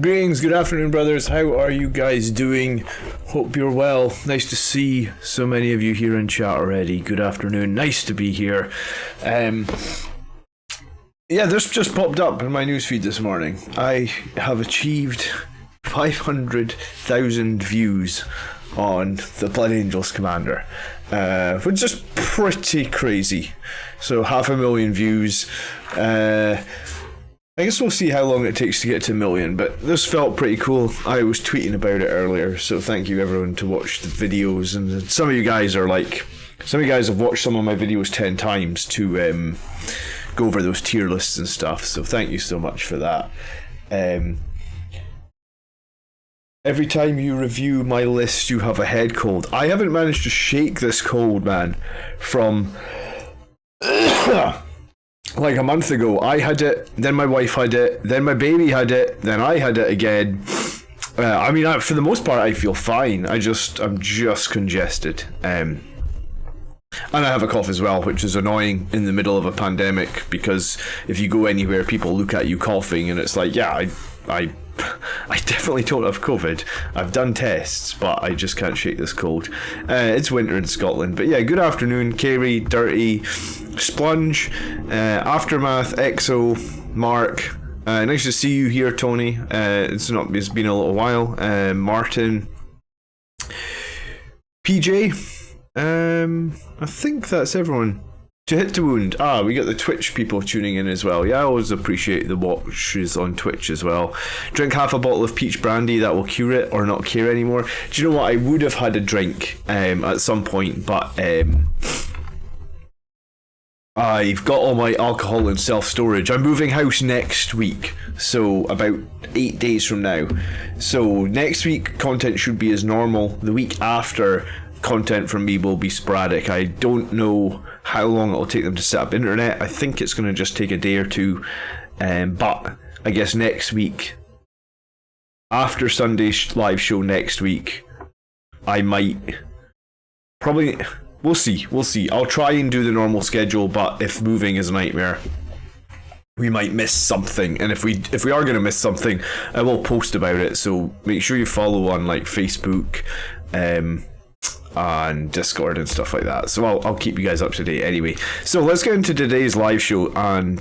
Greetings, good afternoon, brothers. How are you guys doing? Hope you're well. Nice to see so many of you here in chat already. Good afternoon. Nice to be here. Yeah, this just popped up in my newsfeed this morning. I have achieved 500,000 views on the Blood Angels Commander, which is pretty crazy. So 500,000 views. I guess we'll see how long it takes to get to 1 million, but this felt pretty cool. I was tweeting about it earlier, so thank you everyone to watch the videos. And some of you guys are like, some of you guys have watched some of my videos 10 times to go over those tier lists and stuff, so thank you so much for that. Every time you review my list, you have a head cold. I haven't managed to shake this cold, man, from like a month ago. I had it, then my wife had it, then my baby had it, then I had it again. I mean, for the most part, I feel fine. I'm just congested. And I have a cough as well, which is annoying in the middle of a pandemic, because if you go anywhere, people look at you coughing, and it's like, yeah, I definitely don't have COVID. I've done tests, but I just can't shake this cold. It's winter in Scotland. But yeah, good afternoon, Kerry, Dirty, Splunge, Aftermath, Exo, Mark. Nice to see you here, Tony. It's been a little while. Martin, PJ. I think that's everyone. To hit the wound. We got the Twitch people tuning in as well. Yeah, I always appreciate the watches on Twitch as well. Drink half a bottle of peach brandy, that will cure it, or not care anymore. Do you know what? I would have had a drink at some point, but I've got all my alcohol in self-storage. I'm moving house next week, so about 8 days from now. So next week content should be as normal. The week after, content from me will be sporadic. I don't know how long it'll take them to set up internet. I think it's going to just take a day or two, but I guess next week, after Sunday's live show next week, I might probably, we'll see. I'll try and do the normal schedule, but if moving is a nightmare, we might miss something, and if we are going to miss something, I will post about it. So make sure you follow on like Facebook, and Discord and stuff like that. So I'll keep you guys up to date anyway. So let's get into today's live show, and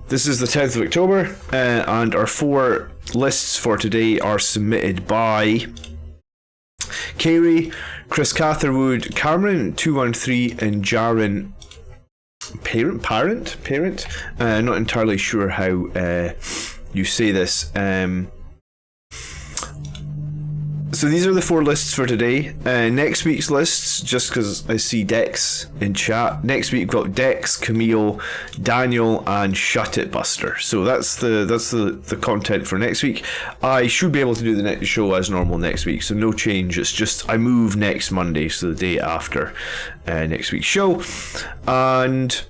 this is the 10th of October, and our 4 lists for today are submitted by Kerry, Chris Catherwood, Cameron 213, and Jaren Parent. Not entirely sure how you say this. So these are the 4 lists for today. Next week's lists, just because I see Dex in chat. Next week we've got Dex, Camille, Daniel, and Shut It Buster. So that's the content for next week. I should be able to do the next show as normal next week, so no change. It's just I move next Monday, so the day after next week's show. And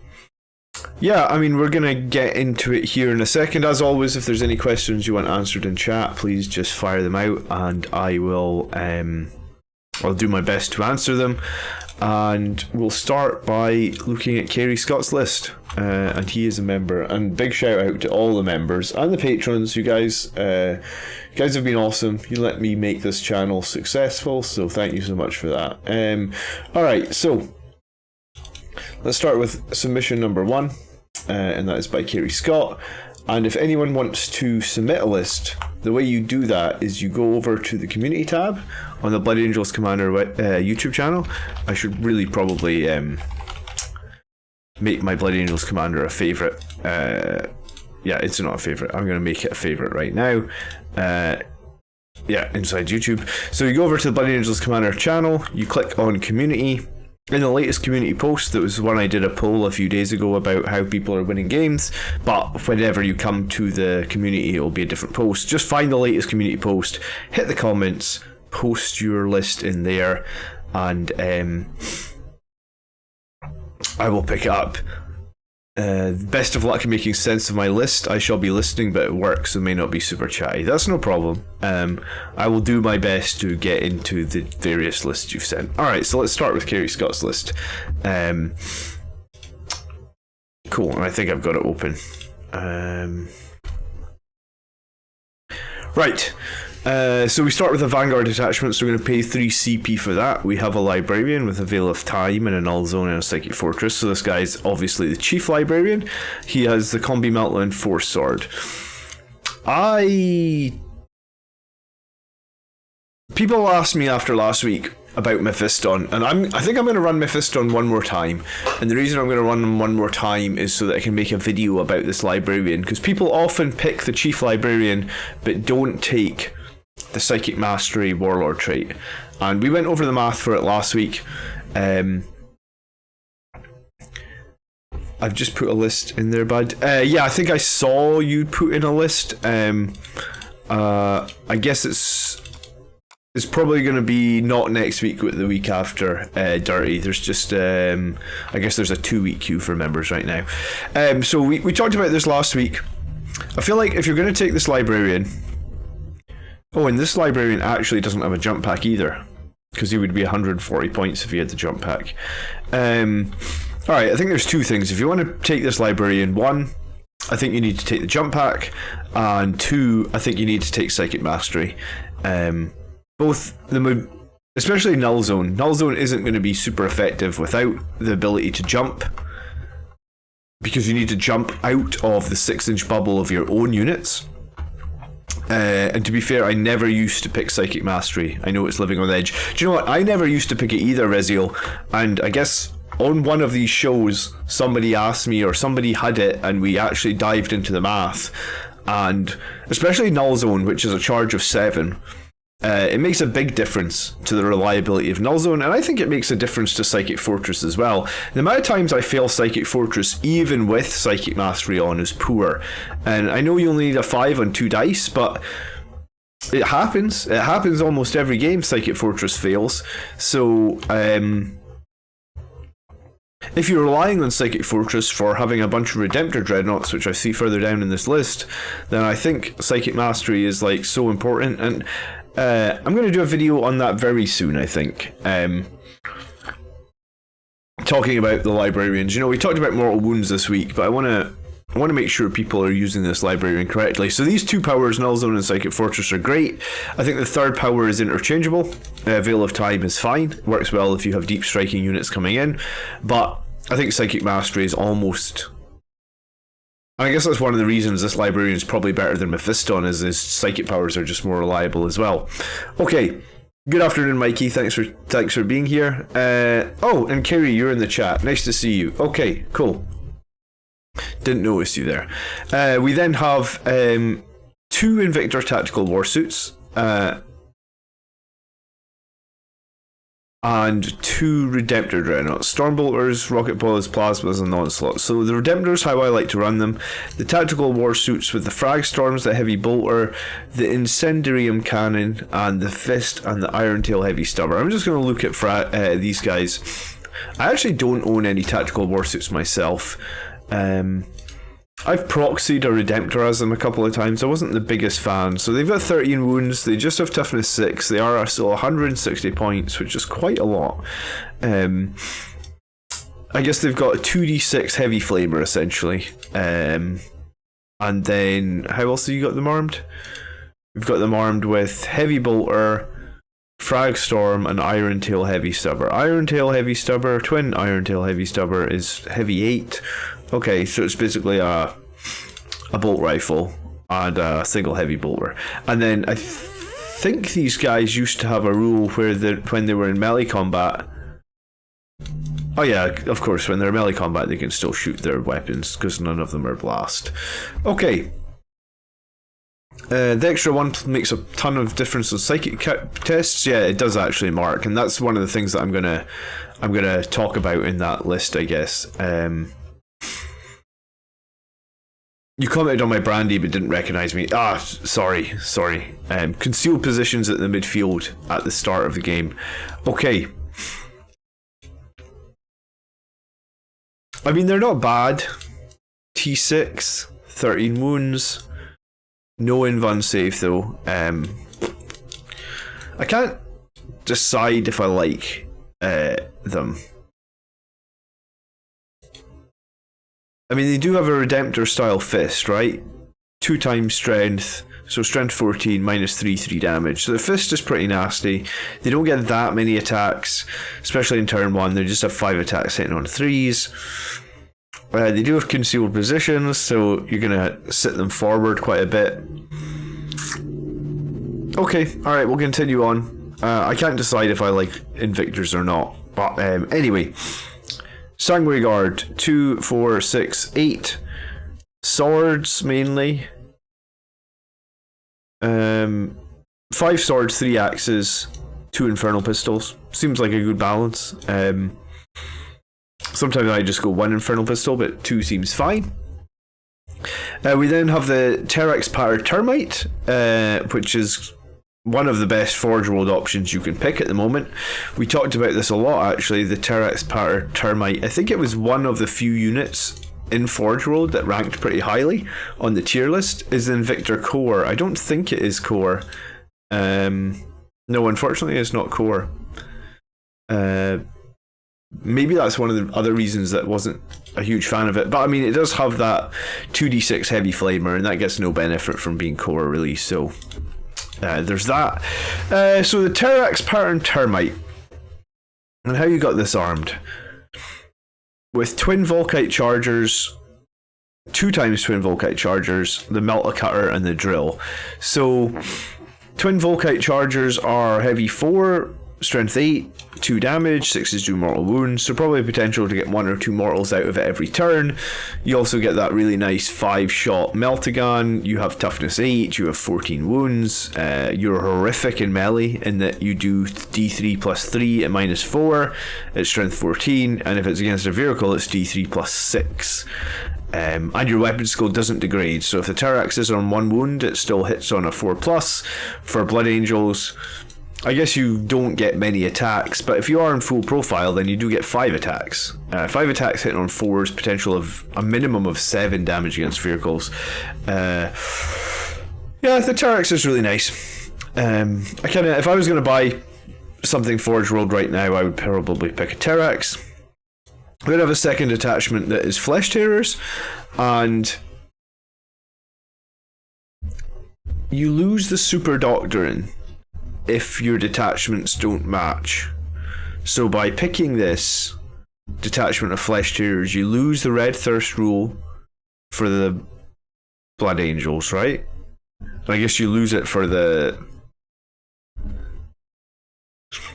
yeah, I mean, we're going to get into it here in a second. As always, if there's any questions you want answered in chat, please just fire them out, and I will I'll do my best to answer them. And we'll start by looking at Kerry Scott's list, and he is a member. And big shout out to all the members and the patrons. You guys have been awesome. You let me make this channel successful, so thank you so much for that. Alright, so let's start with submission number 1, and that is by Kerry Scott. And if anyone wants to submit a list, the way you do that is you go over to the community tab on the Blood Angels Commander YouTube channel. I should really probably make my Blood Angels Commander a favourite. Yeah, it's not a favourite. I'm going to make it a favourite right now. Yeah, inside YouTube. So you go over to the Blood Angels Commander channel, you click on community. In the latest community post, that was one I did a poll a few days ago about how people are winning games, but whenever you come to the community, it'll be a different post. Just find the latest community post, hit the comments, post your list in there, and I will pick it up. Best of luck in making sense of my list. I shall be listening, but it works, so may not be super chatty. That's no problem. I will do my best to get into the various lists you've sent. Alright, so let's start with Kerry Scott's list. Cool, and I think I've got it open. Right. So we start with the Vanguard detachment, so we're going to pay 3 CP for that. We have a Librarian with a Veil of Time and a Null Zone and a Psychic Fortress. So this guy's obviously the Chief Librarian. He has the Combi Mantle and Force Sword. People asked me after last week about Mephiston, and I think I'm going to run Mephiston one more time. And the reason I'm going to run him one more time is so that I can make a video about this Librarian, because people often pick the Chief Librarian but don't take the Psychic Mastery Warlord trait. And we went over the math for it last week. I've just put a list in there, bud. Yeah, I think I saw you put in a list. I guess it's probably going to be not next week, but the week after, Dirty. There's just, I guess there's a 2-week queue for members right now. So we talked about this last week. I feel like if you're going to take this Librarian... Oh, and this Librarian actually doesn't have a jump pack either, because he would be 140 points if he had the jump pack. Alright, I think there's 2 things. If you want to take this Librarian, 1, I think you need to take the jump pack, and 2, I think you need to take Psychic Mastery. Especially Null Zone. Null Zone isn't going to be super effective without the ability to jump, because you need to jump out of the 6-inch bubble of your own units. And to be fair, I never used to pick Psychic Mastery. I know it's living on the edge. Do you know what? I never used to pick it either, Reziel. And I guess on one of these shows, somebody asked me, or somebody had it, and we actually dived into the math. And especially Null Zone, which is a charge of 7, it makes a big difference to the reliability of Null Zone, and I think it makes a difference to Psychic Fortress as well. The amount of times I fail Psychic Fortress, even with Psychic Mastery on, is poor. And I know you only need a 5 on 2 dice, but it happens. It happens almost every game Psychic Fortress fails. So, if you're relying on Psychic Fortress for having a bunch of Redemptor Dreadnoughts, which I see further down in this list, then I think Psychic Mastery is like so important. And I'm going to do a video on that very soon, I think. Talking about the Librarians. You know, we talked about Mortal Wounds this week, but I want to make sure people are using this Librarian correctly. So these 2 powers, Null Zone and Psychic Fortress, are great. I think the 3rd power is interchangeable. Veil of Time is fine. Works well if you have deep striking units coming in. But I think Psychic Mastery is almost... I guess that's one of the reasons this Librarian is probably better than Mephiston, is his psychic powers are just more reliable as well. Okay, good afternoon, Mikey. Thanks for being here. Oh, and Kerry, you're in the chat. Nice to see you. Okay, cool. Didn't notice you there. We then have 2 Invictor Tactical Warsuits. And 2 Redemptor Dreadnoughts, Stormbolters, Rocket Boilers, Plasmas, and Onslaughts. So the Redemptors, how I like to run them. The Tactical Warsuits with the Frag Storms, the Heavy Bolter, the Incendiarium Cannon, and the Fist, and the Iron Tail Heavy Stubber. I'm just going to look at these guys. I actually don't own any Tactical Warsuits myself. I've proxied a Redemptor as them a couple of times. I wasn't the biggest fan. So they've got 13 wounds. They just have toughness 6. They are still 160 points, which is quite a lot. I guess they've got a 2d6 heavy flamer, essentially. And then, how else have you got them armed? We've got them armed with Heavy Bolter, Frag Storm, and Iron Tail Heavy Stubber. Iron Tail Heavy Stubber, twin Iron Tail Heavy Stubber is heavy 8. Okay, so it's basically a bolt rifle and a single heavy bolter. And then I think these guys used to have a rule where when they were in melee combat... Oh yeah, of course, when they're in melee combat they can still shoot their weapons, because none of them are blast. Okay. The extra 1 makes a ton of difference on psychic tests. Yeah, it does actually, Mark, and that's one of the things that I'm gonna talk about in that list, I guess. You commented on my brandy but didn't recognise me. Sorry. Concealed positions at the midfield at the start of the game. Okay. I mean, they're not bad. T6, 13 wounds. No invuln save though. I can't decide if I like them. I mean, they do have a Redemptor style fist, right? 2 times strength, So strength 14, minus 3 damage. So the fist is pretty nasty. They don't get that many attacks, especially in turn 1. They just have 5 attacks hitting on 3s. They do have concealed positions, so you're going to sit them forward quite a bit. Okay, alright, we'll continue on. I can't decide if I like Invictors or not. But anyway, Sanguinary Guard, 2, 4, 6, 8 swords mainly. 5 swords, 3 axes, 2 infernal pistols. Seems like a good balance. Sometimes I just go 1 infernal pistol, but 2 seems fine. We then have the Terex powered Termite, which is one of the best Forge World options you can pick at the moment. We talked about this a lot actually, the Terex powered Termite. I think it was one of the few units in Forge World that ranked pretty highly on the tier list. Is the Invictor Core? I don't think it is Core. No, unfortunately it's not Core. Maybe that's one of the other reasons that wasn't a huge fan of it. But I mean, it does have that 2d6 heavy flamer, and that gets no benefit from being Core really, so there's that. So the Terex pattern Termite, and how you got this armed. With twin Volkite chargers, 2 times twin Volkite chargers, the Melta Cutter and the drill. So twin Volkite chargers are heavy 4, strength 8, 2 damage, 6s do mortal wounds, so probably potential to get 1 or 2 mortals out of it every turn. You also get that really nice 5-shot Meltagun. You have toughness 8, you have 14 wounds. You're horrific in melee in that you do d3 plus 3 at minus 4, it's strength 14, and if it's against a vehicle it's d3 plus 6. And your weapon skill doesn't degrade, so if the Terex is on 1 wound it still hits on a 4+. For Blood Angels, I guess you don't get many attacks, but if you are in full profile, then you do get 5 attacks. 5 attacks hitting on 4s, potential of a minimum of 7 damage against vehicles. Yeah, the Terex is really nice. If I was going to buy something Forge World right now, I would probably pick a Terex. We then have a second attachment that is Flesh Tearers, and you lose the Super Doctrine if your detachments don't match. So by picking this detachment of Flesh Tearers, you lose the Red Thirst rule for the Blood Angels, right? And I guess you lose it for the...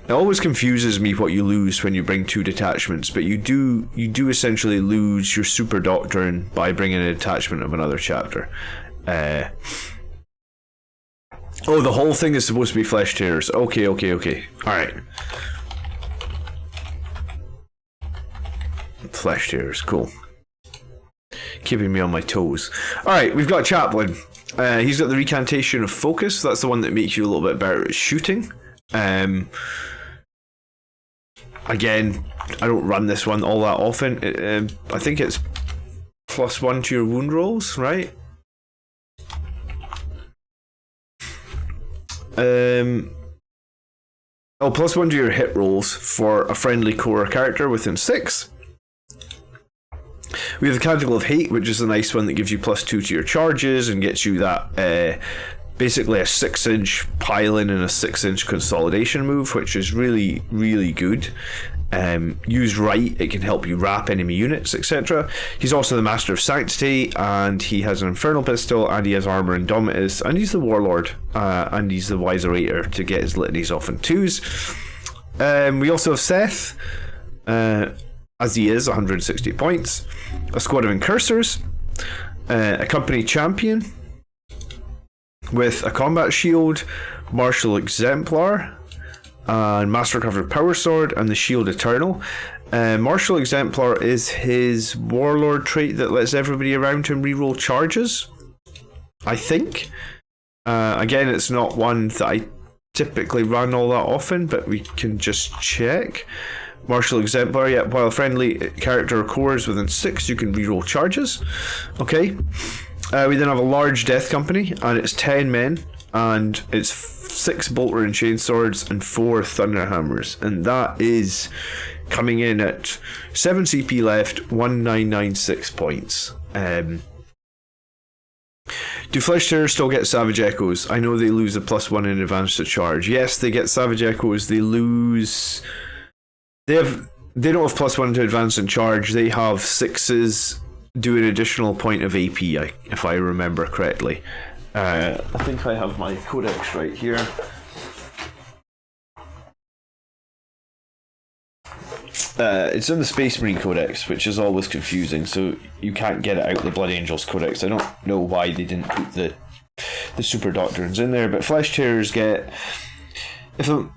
It always confuses me what you lose when you bring 2 detachments, but you do essentially lose your Super Doctrine by bringing a detachment of another chapter. Oh, the whole thing is supposed to be Flesh Tearers. Okay. Alright. Flesh Tearers, cool. Keeping me on my toes. Alright, we've got Chaplin. He's got the Recantation of Focus. That's the one that makes you a little bit better at shooting. Again, I don't run this one all that often. I think it's +1 to your wound rolls, right? +1 to your hit rolls for a friendly core character within 6. We have the Canticle of Hate, which is a nice one that gives you +2 to your charges and gets you that basically a 6-inch pile-in and a 6-inch consolidation move, which is really, really good. Used right, it can help you wrap enemy units, etc. He's also the Master of Sanctity, and he has an Infernal Pistol, and he has Armor Indomitus, and he's the Warlord, and he's the Wiserator to get his litanies off in 2s. We also have Seth, as he is, 160 points. A squad of Incursors, a Company Champion, with a Combat Shield, Martial Exemplar, and Master Covered Power Sword, and the Shield Eternal. Martial Exemplar is his Warlord trait that lets everybody around him reroll charges, I think. Again, it's not one that I typically run all that often, but we can just check. Martial Exemplar, yeah, while a friendly character or core is within 6, you can reroll charges. Okay. We then have a large Death Company, and it's 10 men, and it's 6 Bolter and Chain Swords and 4 Thunderhammers, and that is coming in at 7 CP2 Do Flesh Tearers still get Savage Echoes? I know they lose a +1 in advance to charge. Yes, they get Savage Echoes. They lose... They don't have +1 to advance and charge. They have 6s do an additional point of AP, if I remember correctly. I think I have my codex right here. It's in the Space Marine Codex, which is always confusing, so you can't get it out of the Blood Angels Codex. I don't know why they didn't put the Super Doctrines in there, but Flesh Tearers get... If a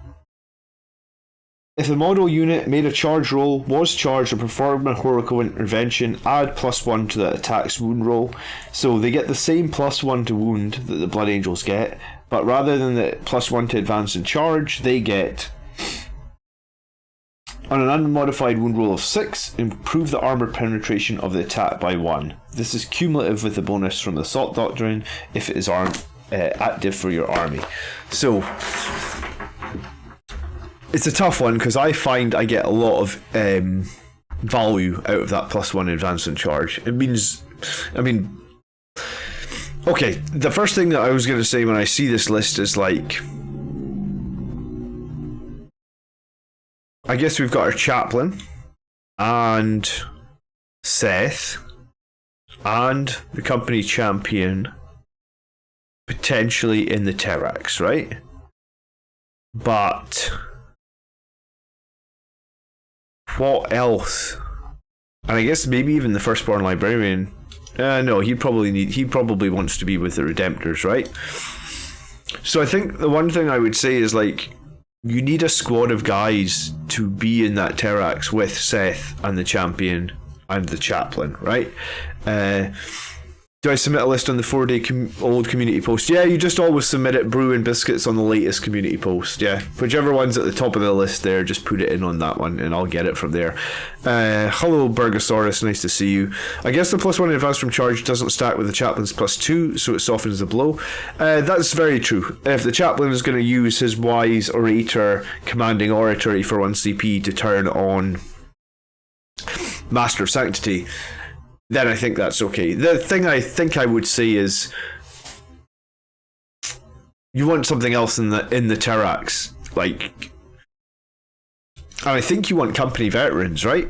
model unit made a charge roll, was charged, or performed a heroical intervention, add +1 to the attack's wound roll. So they get the same +1 to wound that the Blood Angels get, but rather than the +1 to advance and charge, they get... On an unmodified wound roll of 6, improve the armor penetration of the attack by 1. This is cumulative with the bonus from the Assault Doctrine if it is active for your army. So, it's a tough one because I find I get a lot of value out of that +1 advance and charge. It means, okay, the first thing that I was going to say when I see this list is like, I guess we've got our Chaplin, and Seth, and the company champion, potentially in the Terex, right? But what else? And I guess maybe even the Firstborn Librarian. No, he probably wants to be with the Redemptors, right? So I think the one thing I would say is like, you need a squad of guys to be in that Terex with Seth and the champion and the chaplain, right? Do I submit a list on the 4-day old community post? Yeah, you just always submit it, brew and biscuits on the latest community post, yeah. Whichever one's at the top of the list there, just put it in on that one and I'll get it from there. Hello, Burgosaurus, nice to see you. I guess the +1 advance from charge doesn't stack with the chaplain's +2, so it softens the blow. That's very true. If the chaplain is going to use his wise orator commanding oratory for 1 CP to turn on Master of Sanctity, then I think that's okay. The thing I think I would say is you want something else in the Terex, like, and I think you want company veterans, right?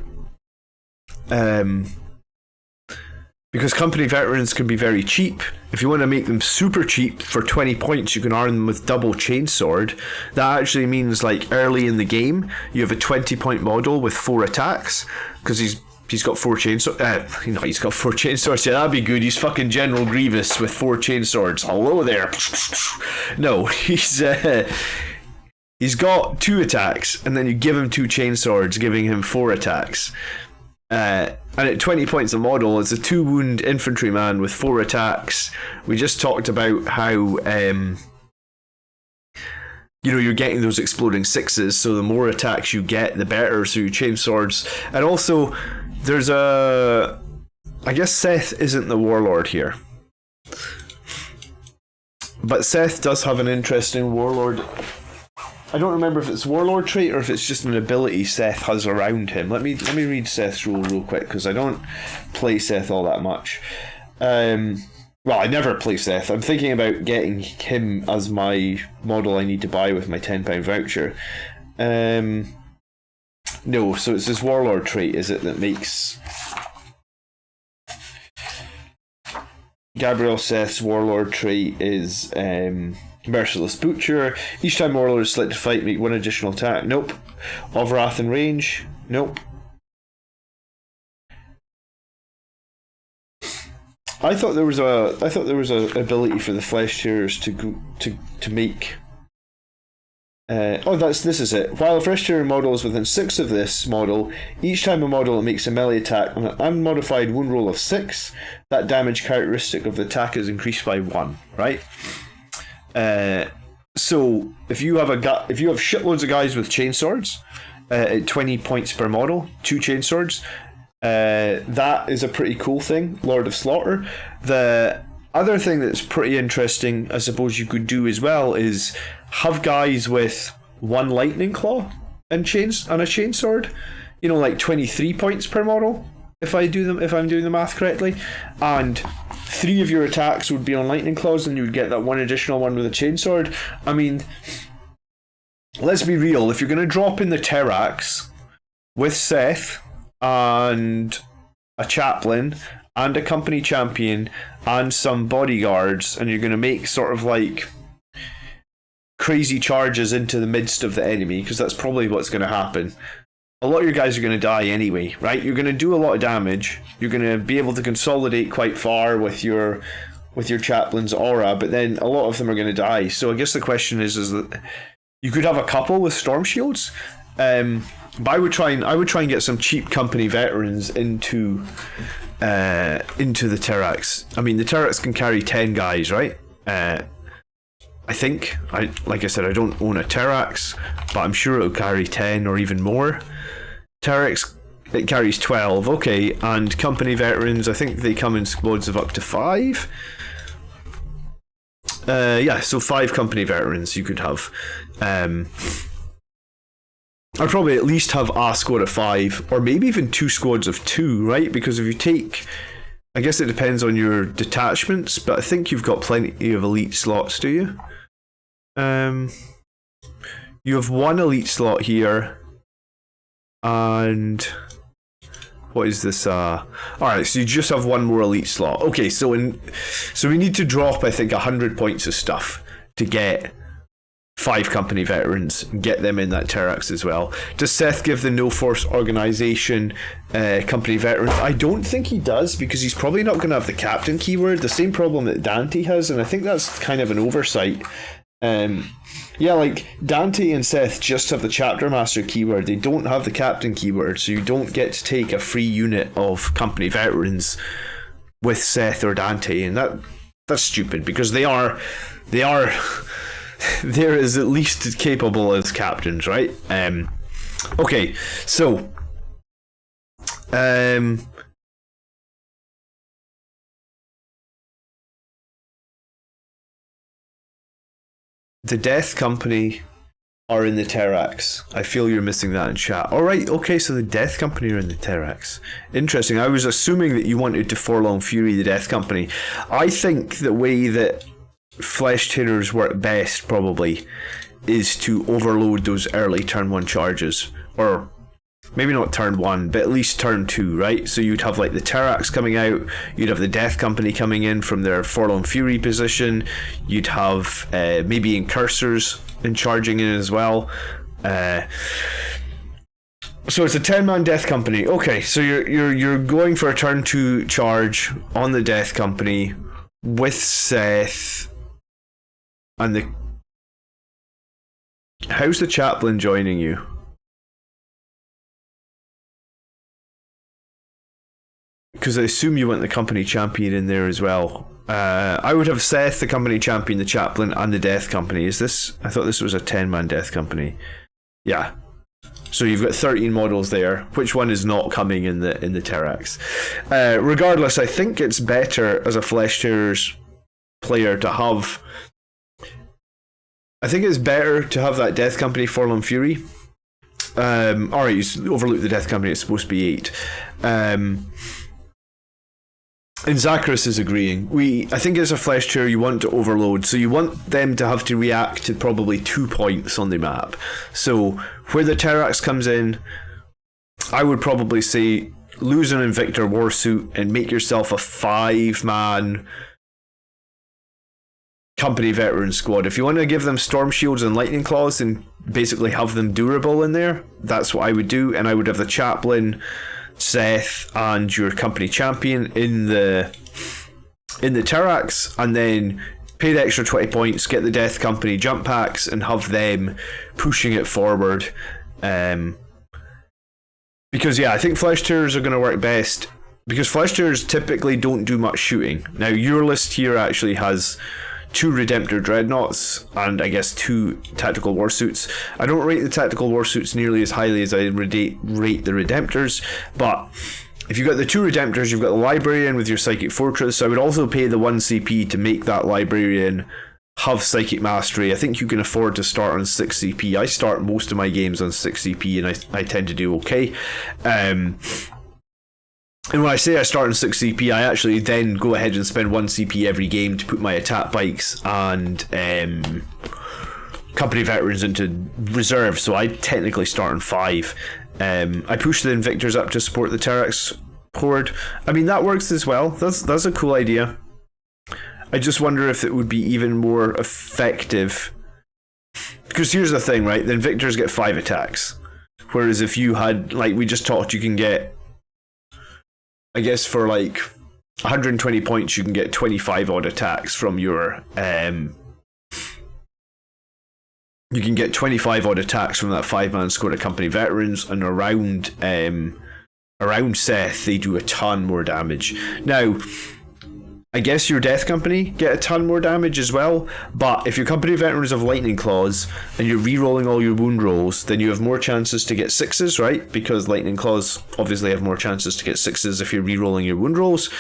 Because company veterans can be very cheap. If you want to make them super cheap for 20 points, you can arm them with double chainsword. That actually means like early in the game, you have a 20-point model with 4 attacks because he's got 4 chainswords. He's got 4 chainswords. Yeah, that'd be good. He's fucking General Grievous with 4 chainswords. Hello there. No, he's got 2 attacks, and then you give him 2 chainswords, giving him 4 attacks. And at 20 points a model, it's a 2-wound infantryman with 4 attacks. We just talked about how you're getting those exploding 6s, so the more attacks you get, the better. So you chainswords, and also there's I guess Seth isn't the warlord here, but Seth does have an interesting warlord. I don't remember if it's warlord trait or if it's just an ability Seth has around him. Let me read Seth's rule real quick because I don't play Seth all that much. Well, I never play Seth. I'm thinking about getting him as my model I need to buy with my £10 voucher. No, so it's this warlord trait, is it, that makes Gabriel Seth's warlord trait is Merciless Butcher. Each time warlord is selected to fight, make 1 additional attack. Nope. Of Wrath and Range. Nope. I thought there was a ability for the Flesh Tearers to make. This is it. While a Flesh Tearer model is within 6 of this model, each time a model makes a melee attack on an unmodified wound roll of 6, that damage characteristic of the attack is increased by 1. Right. So if you have shitloads of guys with chainswords, at 20 points per model, 2 chainswords. That is a pretty cool thing, Lord of Slaughter. The other thing that's pretty interesting, I suppose you could do as well, is have guys with 1 lightning claw and a chainsword. Like 23 points per model, if I'm doing the math correctly, and 3 of your attacks would be on lightning claws, and you would get that one additional one with a chainsword. I mean, let's be real. If you're going to drop in the Terex with Seth and a Chaplin and a company champion and some bodyguards, and you're going to make sort of like crazy charges into the midst of the enemy, because that's probably what's going to happen. A lot of your guys are going to die anyway, right? You're going to do a lot of damage. You're going to be able to consolidate quite far with your Chaplin's aura, but then a lot of them are going to die. So I guess the question is that you could have a couple with storm shields, but I would try and get some cheap company veterans into the Terex. I mean, the Terex can carry 10 guys, right? I think, like I said, I don't own a Terex, but I'm sure it'll carry 10 or even more. Terex, it carries 12, okay, and company veterans, I think they come in squads of up to 5. Yeah, so 5 company veterans you could have. I'd probably at least have a squad of 5, or maybe even 2 squads of 2, right? Because if you take, I guess it depends on your detachments, but I think you've got plenty of elite slots, do you? You have 1 elite slot here, and what is this? Alright, so you just have 1 more elite slot. Okay, so we need to drop, I think, 100 points of stuff to get 5 company veterans and get them in that Terex as well. Does Seth give the no force organization company veterans? I don't think he does, because he's probably not going to have the captain keyword, the same problem that Dante has, and I think that's kind of an oversight. Yeah, like Dante and Seth just have the chapter master keyword. They don't have the captain keyword, so you don't get to take a free unit of company veterans with Seth or Dante, and that's stupid, because they're as at least capable as captains, right? Okay, so the Death Company are in the Terex. I feel you're missing that in chat. Alright, okay, so the Death Company are in the Terex. Interesting. I was assuming that you wanted to Forlorn Fury the Death Company. I think the way that Flesh Tearers work best, probably, is to overload those early turn 1 charges. Or maybe not turn 1, but at least turn 2, right? So you'd have like the Terex coming out, you'd have the Death Company coming in from their Forlorn Fury position, you'd have maybe Intercessors in charging in as well. So it's a 10-man Death Company. Okay, so you're going for a turn 2 charge on the Death Company with Seth and how's the Chaplain joining you? Because I assume you want the company champion in there as well. I would have Seth, the company champion, the Chaplain, and the Death Company. Is this? I thought this was a 10-man Death Company. Yeah. So you've got 13 models there. Which one is not coming in the Terex? Regardless, I think it's better as a Flesh Tearers player to have. I think it's better to have that Death Company Forlorn Fury. Alright, you overlook the Death Company. It's supposed to be 8. And Zacharias is agreeing. I think as a Flesh Tearer you want to overload, so you want them to have to react to probably 2 points on the map. So where the Terex comes in, I would probably say lose an Invictor Warsuit and make yourself a 5-man company veteran squad. If you want to give them Storm Shields and Lightning Claws and basically have them durable in there, that's what I would do. And I would have the Chaplain, Seth, and your company champion in the Terex, and then pay the extra 20 points, get the Death Company jump packs, and have them pushing it forward. Because yeah, I think Flesh Tearers are going to work best, because Flesh Tearers typically don't do much shooting. Now your list here actually has 2 Redemptor Dreadnoughts and I guess 2 Tactical Warsuits. I don't rate the Tactical Warsuits nearly as highly as I rate the Redemptors, but if you've got the 2 Redemptors, you've got the Librarian with your Psychic Fortress. I would also pay the 1 CP to make that Librarian have Psychic Mastery. I think you can afford to start on 6 CP. I start most of my games on 6 CP and I tend to do okay. And when I say I start on 6 CP, I actually then go ahead and spend 1 CP every game to put my attack bikes and company veterans into reserve, so I technically start on 5. I push the Invictors up to support the Terex horde. I mean, that works as well. That's a cool idea. I just wonder if it would be even more effective. Because here's the thing, right? The Invictors get 5 attacks. Whereas if you had, like we just talked, you can get, I guess for like 120 points, you can get 25 odd attacks from your, you can get 25 odd attacks from that 5-man squad of company veterans, and around Seth, they do a ton more damage. Now, I guess your Death Company get a ton more damage as well, but if your company veterans have Lightning Claws and you're re-rolling all your wound rolls, then you have more chances to get 6s, right? Because Lightning Claws obviously have more chances to get 6s if you're re-rolling your wound rolls.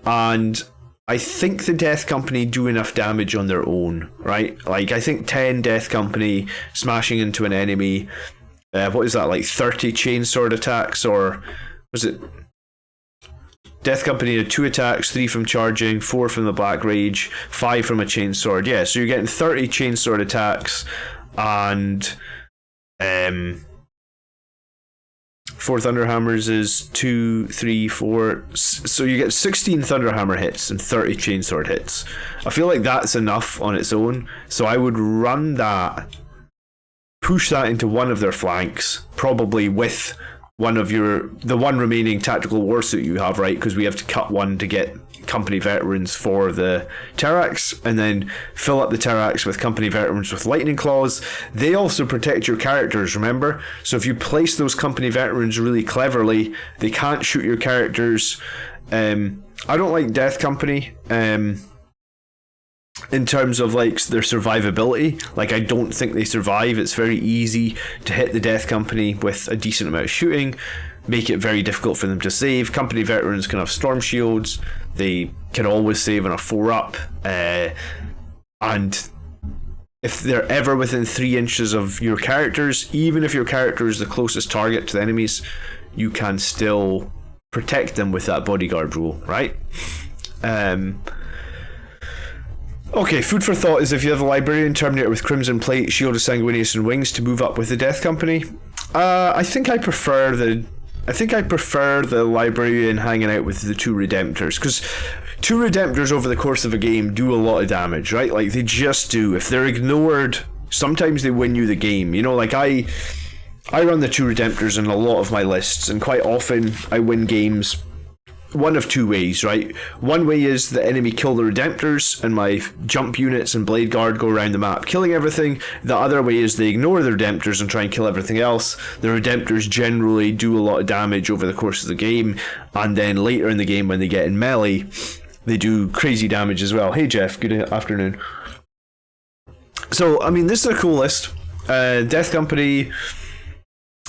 And I think the Death Company do enough damage on their own, right? Like, I think 10 Death Company smashing into an enemy, what is that, like 30 chainsword attacks, or was it... Death Company had 2 attacks, 3 from charging, 4 from the Black Rage, 5 from a chainsword. Yeah, so you're getting 30 chainsword attacks, and 4 Thunderhammers is 2, 3, 4. So you get 16 Thunderhammer hits and 30 chainsword hits. I feel like that's enough on its own, so I would run that, push that into one of their flanks, probably with one of the one remaining tactical warsuit you have, right? Because we have to cut one to get company veterans for the Terex, and then fill up the Terex with company veterans with Lightning Claws. They also protect your characters, remember? So if you place those company veterans really cleverly, they can't shoot your characters. I don't like Death Company in terms of like their survivability. Like, I don't think they survive. It's very easy to hit the Death Company with a decent amount of shooting, make it very difficult for them to save. Company veterans can have storm shields, they can always save on a 4-up, and if they're ever within 3 inches of your characters, even if your character is the closest target to the enemies, you can still protect them with that bodyguard rule, right? Okay, food for thought is if you have a Librarian Terminator with Crimson Plate, Shield of Sanguinius and Wings to move up with the Death Company. I think I prefer the Librarian hanging out with the 2 Redemptors, because 2 Redemptors over the course of a game do a lot of damage, right? Like, they just do. If they're ignored, sometimes they win you the game. You know, like I run the 2 Redemptors in a lot of my lists, and quite often I win games one of 2 ways, right? One way is the enemy kill the Redemptors and my jump units and Blade Guard go around the map killing everything. The other way is they ignore the Redemptors and try and kill everything else. The Redemptors generally do a lot of damage over the course of the game, and then later in the game when they get in melee, they do crazy damage as well. Hey Jeff, good afternoon. So, I mean, this is a cool list. Death Company,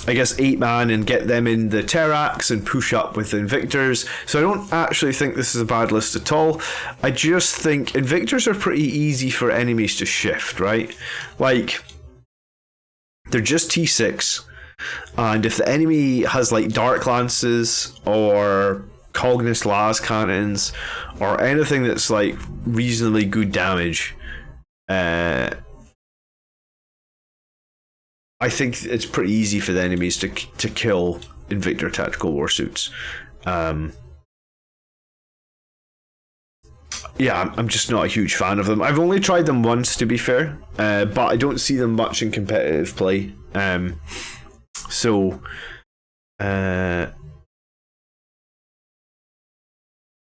I guess 8-man, and get them in the Terex and push up with Invictors. So I don't actually think this is a bad list at all. I just think Invictors are pretty easy for enemies to shift, right? Like, they're just T6, and if the enemy has like Dark Lances or Cognis Las Cannons or anything that's like reasonably good damage, I think it's pretty easy for the enemies to kill Invictor tactical warsuits. Yeah, I'm just not a huge fan of them. I've only tried them once, to be fair, but I don't see them much in competitive play.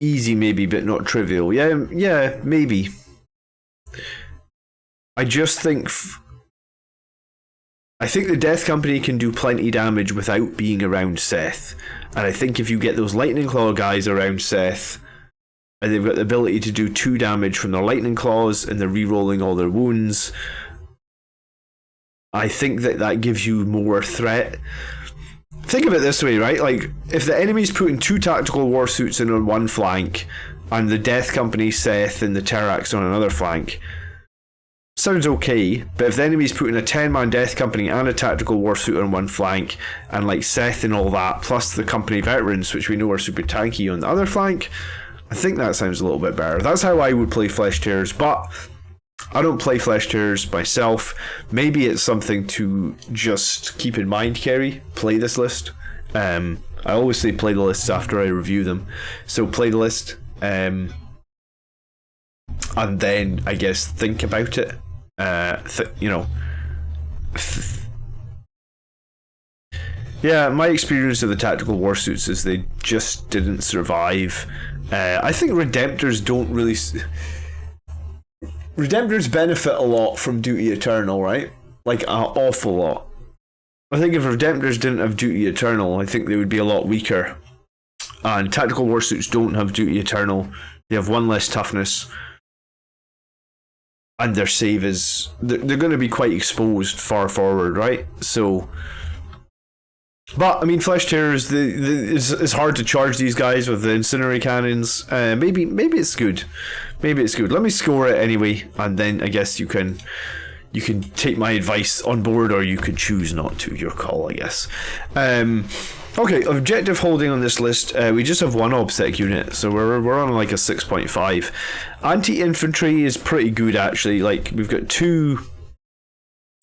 Easy maybe, but not trivial. Yeah, maybe. I just think... I think the Death Company can do plenty damage without being around Seth. And I think if you get those Lightning Claw guys around Seth, and they've got the ability to do 2 damage from their Lightning Claws, and they're re-rolling all their wounds, I think that gives you more threat. Think of it this way, right? Like, if the enemy's putting 2 tactical warsuits in on one flank, and the Death Company, Seth, and the Terex on another flank, sounds okay, but if the enemy's putting a 10-man death company and a tactical warsuit on one flank, and like Seth and all that, plus the company veterans, which we know are super tanky on the other flank, I think that sounds a little bit better. That's how I would play Flesh Tears, but I don't play Flesh Tears myself. Maybe it's something to just keep in mind, Kerry. Play this list. I always say play the lists after I review them. So play the list. And then, I guess, think about it. Yeah, my experience of the tactical warsuits is they just didn't survive. I think Redemptors don't really... Redemptors benefit a lot from Duty Eternal, right? Like, an awful lot. I think if Redemptors didn't have Duty Eternal, I think they would be a lot weaker. And tactical warsuits don't have Duty Eternal. They have one less toughness. And their save is... They're going to be quite exposed far forward, right? So... But, I mean, Flesh Tears, it's hard to charge these guys with the incendiary cannons. Maybe it's good. Maybe it's good. Let me score it anyway, and then I guess you can take my advice on board, or you could choose not to. Your call, I guess. Okay, objective holding on this list. We just have one obsec unit, so we're on like a 6.5. Anti-infantry is pretty good, actually. Like, we've got 2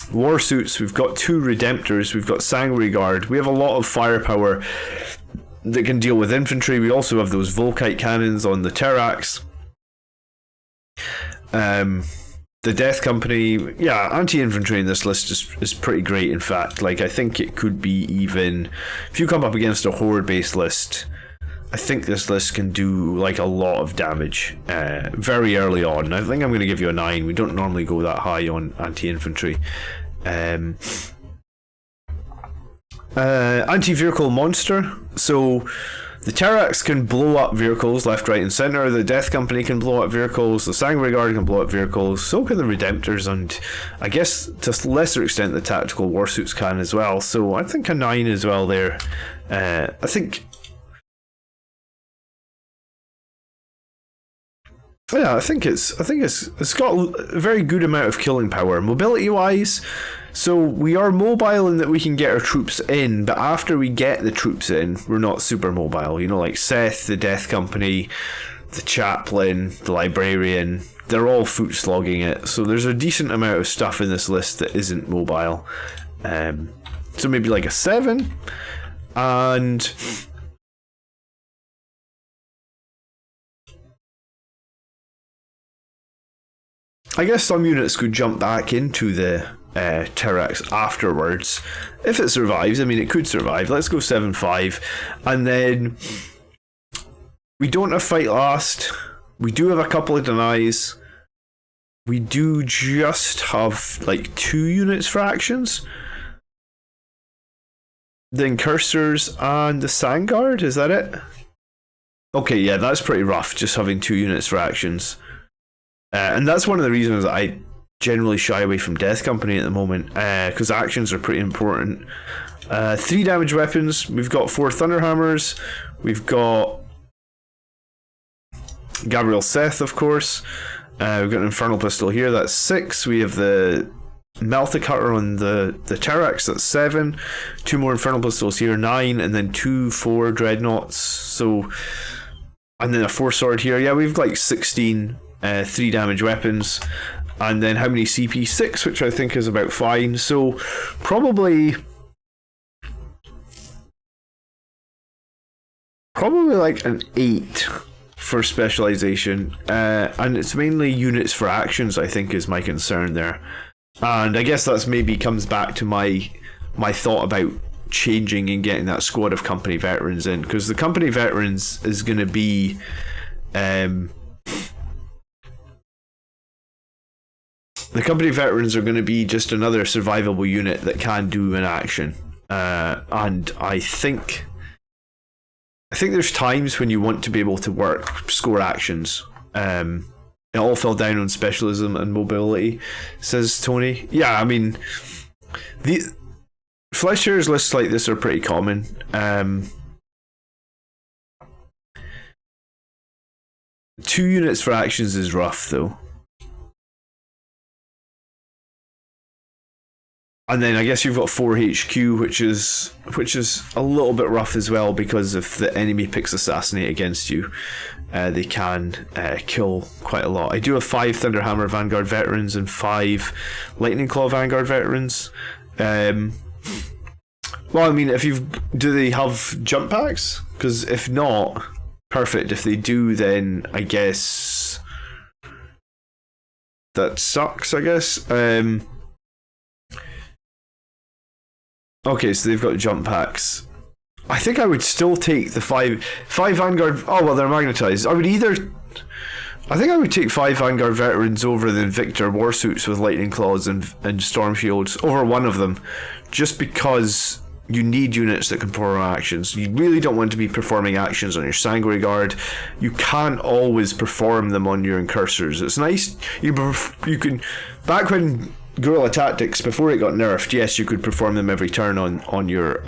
warsuits, we've got 2 redemptors, we've got Sanguinary Guard. We have a lot of firepower that can deal with infantry. We also have those Volkite cannons on the Terex. The Death Company, yeah, anti-infantry in this list is pretty great, in fact. Like, I think it could be even... If you come up against a horde-based list, I think this list can do, like, a lot of damage very early on. I think I'm going to give you a 9. We don't normally go that high on anti-infantry. Anti-vehicle monster. So... The Terex can blow up vehicles left, right, and centre. The Death Company can blow up vehicles. The Sanguinary Guard can blow up vehicles. So can the Redemptors, and I guess to a lesser extent the tactical warsuits can as well. So I think a 9 as well there. I think it's got a very good amount of killing power. Mobility wise, so we are mobile in that we can get our troops in, but after we get the troops in, we're not super mobile. You know, like Seth, the Death Company, the Chaplin, the Librarian, they're all foot slogging it. So there's a decent amount of stuff in this list that isn't mobile. So maybe like a 7. And... I guess some units could jump back into the Terex afterwards. If it survives, I mean, it could survive. Let's go 7-5. And then we don't have Fight Last. We do have a couple of denies. We do just have like 2 units for actions. The Incursors and the Sandguard, is that it? Okay, yeah, that's pretty rough, just having 2 units for actions. And that's one of the reasons that I generally shy away from Death Company at the moment, because actions are pretty important. 3 damage weapons. We've got 4 Thunderhammers. We've got Gabriel Seth, of course. We've got an Infernal Pistol here. That's 6. We have the Melta Cutter on the Terex. That's 7. 2 more Infernal Pistols here. 9. And then 2 4 Dreadnoughts. So, and then a 4 sword here. Yeah, we've like 16 3 damage weapons, and then how many CP? 6, which I think is about fine. So probably like an 8 for specialization, and it's mainly units for actions, I think, is my concern there. And I guess that's maybe comes back to my thought about changing and getting that squad of company veterans in, because the company veterans is going to be the company veterans are going to be just another survivable unit that can do an action, and I think there's times when you want to be able to score actions. It all fell down on specialism and mobility, says Tony. Yeah, I mean, the Flesh Tears lists like this are pretty common. 2 units for actions is rough, though. And then I guess you've got 4 HQ, which is a little bit rough as well, because if the enemy picks Assassinate against you, they can kill quite a lot. I do have 5 Thunderhammer Vanguard Veterans and 5 Lightning Claw Vanguard Veterans. Well, I mean, do they have jump packs? Because if not, perfect. If they do, then I guess that sucks, I guess. Okay, so they've got jump packs. I think I would still take the 5 Vanguard. Oh well, they're magnetized. I think I would take 5 Vanguard Veterans over the Victor Warsuits with Lightning Claws and Storm Shields over one of them, just because you need units that can perform actions. You really don't want to be performing actions on your Sanguinary Guard. You can't always perform them on your Incursors. It's nice you can. Back when Guerrilla Tactics, before it got nerfed, yes, you could perform them every turn on your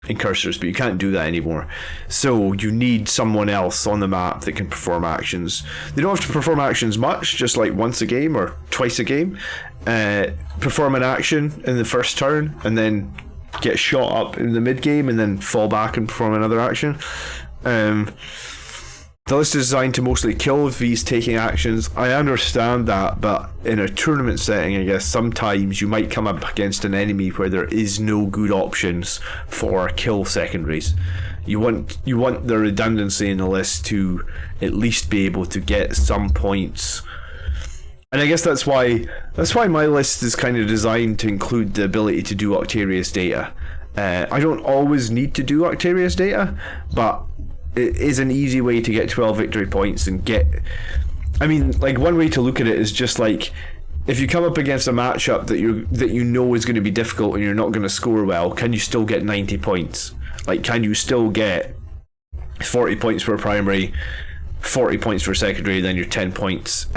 Incursors, but you can't do that anymore. So you need someone else on the map that can perform actions. They don't have to perform actions much, just like once a game or twice a game. Perform an action in the first turn and then get shot up in the mid game and then fall back and perform another action. The list is designed to mostly kill these taking actions. I understand that, but in a tournament setting, I guess sometimes you might come up against an enemy where there is no good options for kill secondaries. You want the redundancy in the list to at least be able to get some points. And I guess that's why my list is kind of designed to include the ability to do Octarius data. I don't always need to do Octarius data, but it is an easy way to get 12 victory points and get. I mean, like, one way to look at it is just like, if you come up against a matchup that you know is going to be difficult and you're not going to score well, can you still get 90 points? Like, can you still get 40 points for primary, 40 points for secondary, then your 10 points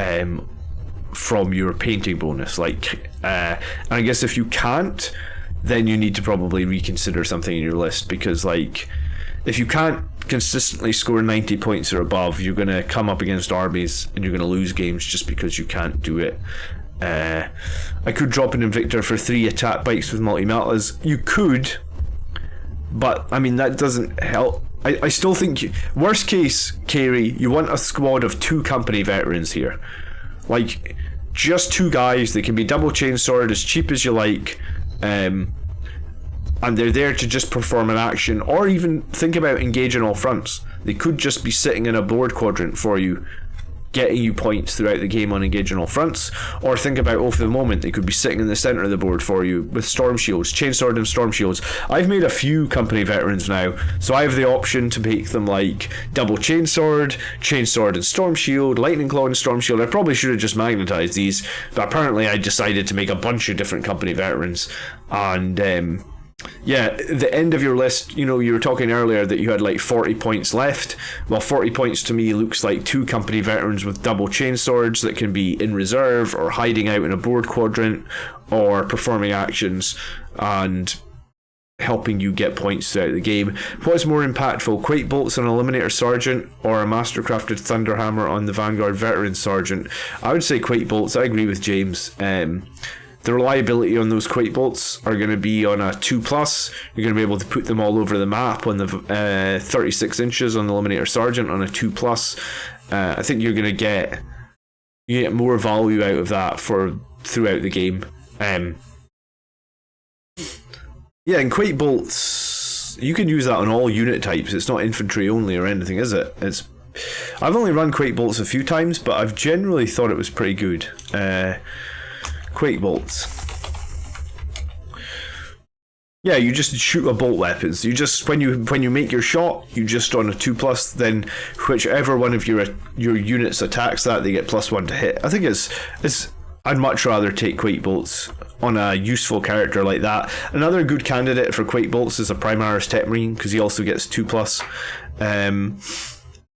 from your painting bonus? Like, and I guess if you can't, then you need to probably reconsider something in your list, because, like, if you can't consistently score 90 points or above, you're going to come up against armies and you're going to lose games just because you can't do it. I could drop an Invictor for 3 attack bikes with multi-metas. You could, but I mean, that doesn't help. I still think, worst case, Kerry, you want a squad of 2 company veterans here. Like, just 2 guys. They can be double chainsword, as cheap as you like. And they're there to just perform an action, or even think about engaging all fronts. They could just be sitting in a board quadrant for you, getting you points throughout the game on engaging all fronts. Or think about, for the moment, they could be sitting in the centre of the board for you with Storm Shields, Chainsword and Storm Shields. I've made a few company veterans now, so I have the option to make them like double Chainsword and Storm Shield, Lightning Claw and Storm Shield. I probably should have just magnetised these, but apparently I decided to make a bunch of different company veterans. And yeah, the end of your list, you were talking earlier that you had like 40 points left. Well, 40 points to me looks like 2 company veterans with double chainswords that can be in reserve or hiding out in a board quadrant or performing actions and helping you get points throughout the game. What's more impactful, Quake Bolts on Eliminator Sergeant or a Mastercrafted Thunderhammer on the Vanguard Veteran Sergeant? I would say Quake Bolts. I agree with James. The reliability on those Quake Bolts are going to be on a 2+. You're going to be able to put them all over the map on the 36 inches on the Eliminator Sergeant on a 2+. I think you're going to get more value out of that throughout the game. Yeah, and Quake Bolts, you can use that on all unit types. It's not infantry only or anything, is it? I've only run Quake Bolts a few times, but I've generally thought it was pretty good. Quake Bolts. Yeah, you just shoot a bolt weapons. You just when you make your shot, you just on a 2+. Then whichever one of your units attacks that, they get +1 to hit. I think it's. I'd much rather take Quake Bolts on a useful character like that. Another good candidate for Quake Bolts is a Primaris Tech Marine, because he also gets 2+.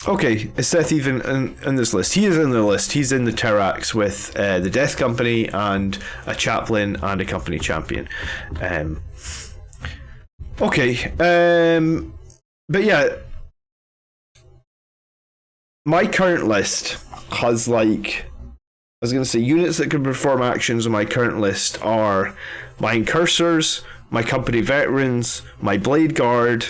Okay, is Seth even in this list? He is in the list. He's in the Terex with the Death Company and a Chaplin and a Company Champion. Okay, but yeah, my current list has like was going to say units that can perform actions on my current list are my Incursors, my Company Veterans, my Blade Guard,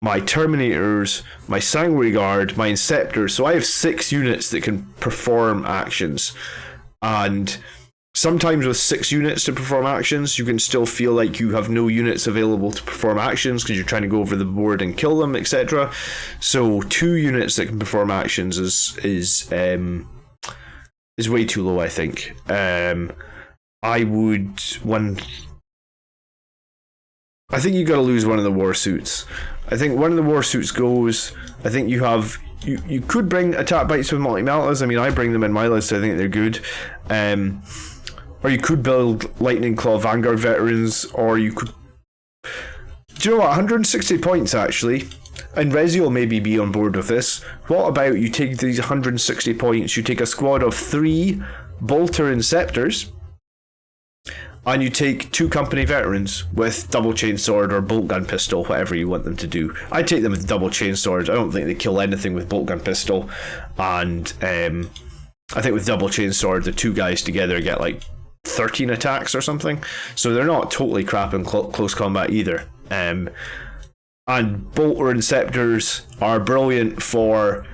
my Terminators, my Sanguinary Guard, my Inceptors. So I have 6 units that can perform actions. And sometimes with 6 units to perform actions, you can still feel like you have no units available to perform actions because you're trying to go over the board and kill them, etc. So 2 units that can perform actions is way too low, I think. I think you got to lose one of the war suits. I think one of the war suits goes. I think you could bring attack bites with multi-meltas. I mean, I bring them in my list. I think they're good. Or you could build Lightning Claw Vanguard Veterans, or you could. Do you know what? 160 points actually. And Resi will maybe be on board with this. What about you take these 160 points, you take a squad of 3 Bolter Inceptors, and you take 2 Company Veterans with double chain sword or bolt gun pistol, whatever you want them to do. I take them with double chain swords. I don't think they kill anything with bolt gun pistol, and I think with double chain sword, the 2 guys together get like 13 attacks or something. So they're not totally crap in close combat either. And Bolter Inceptors are brilliant for,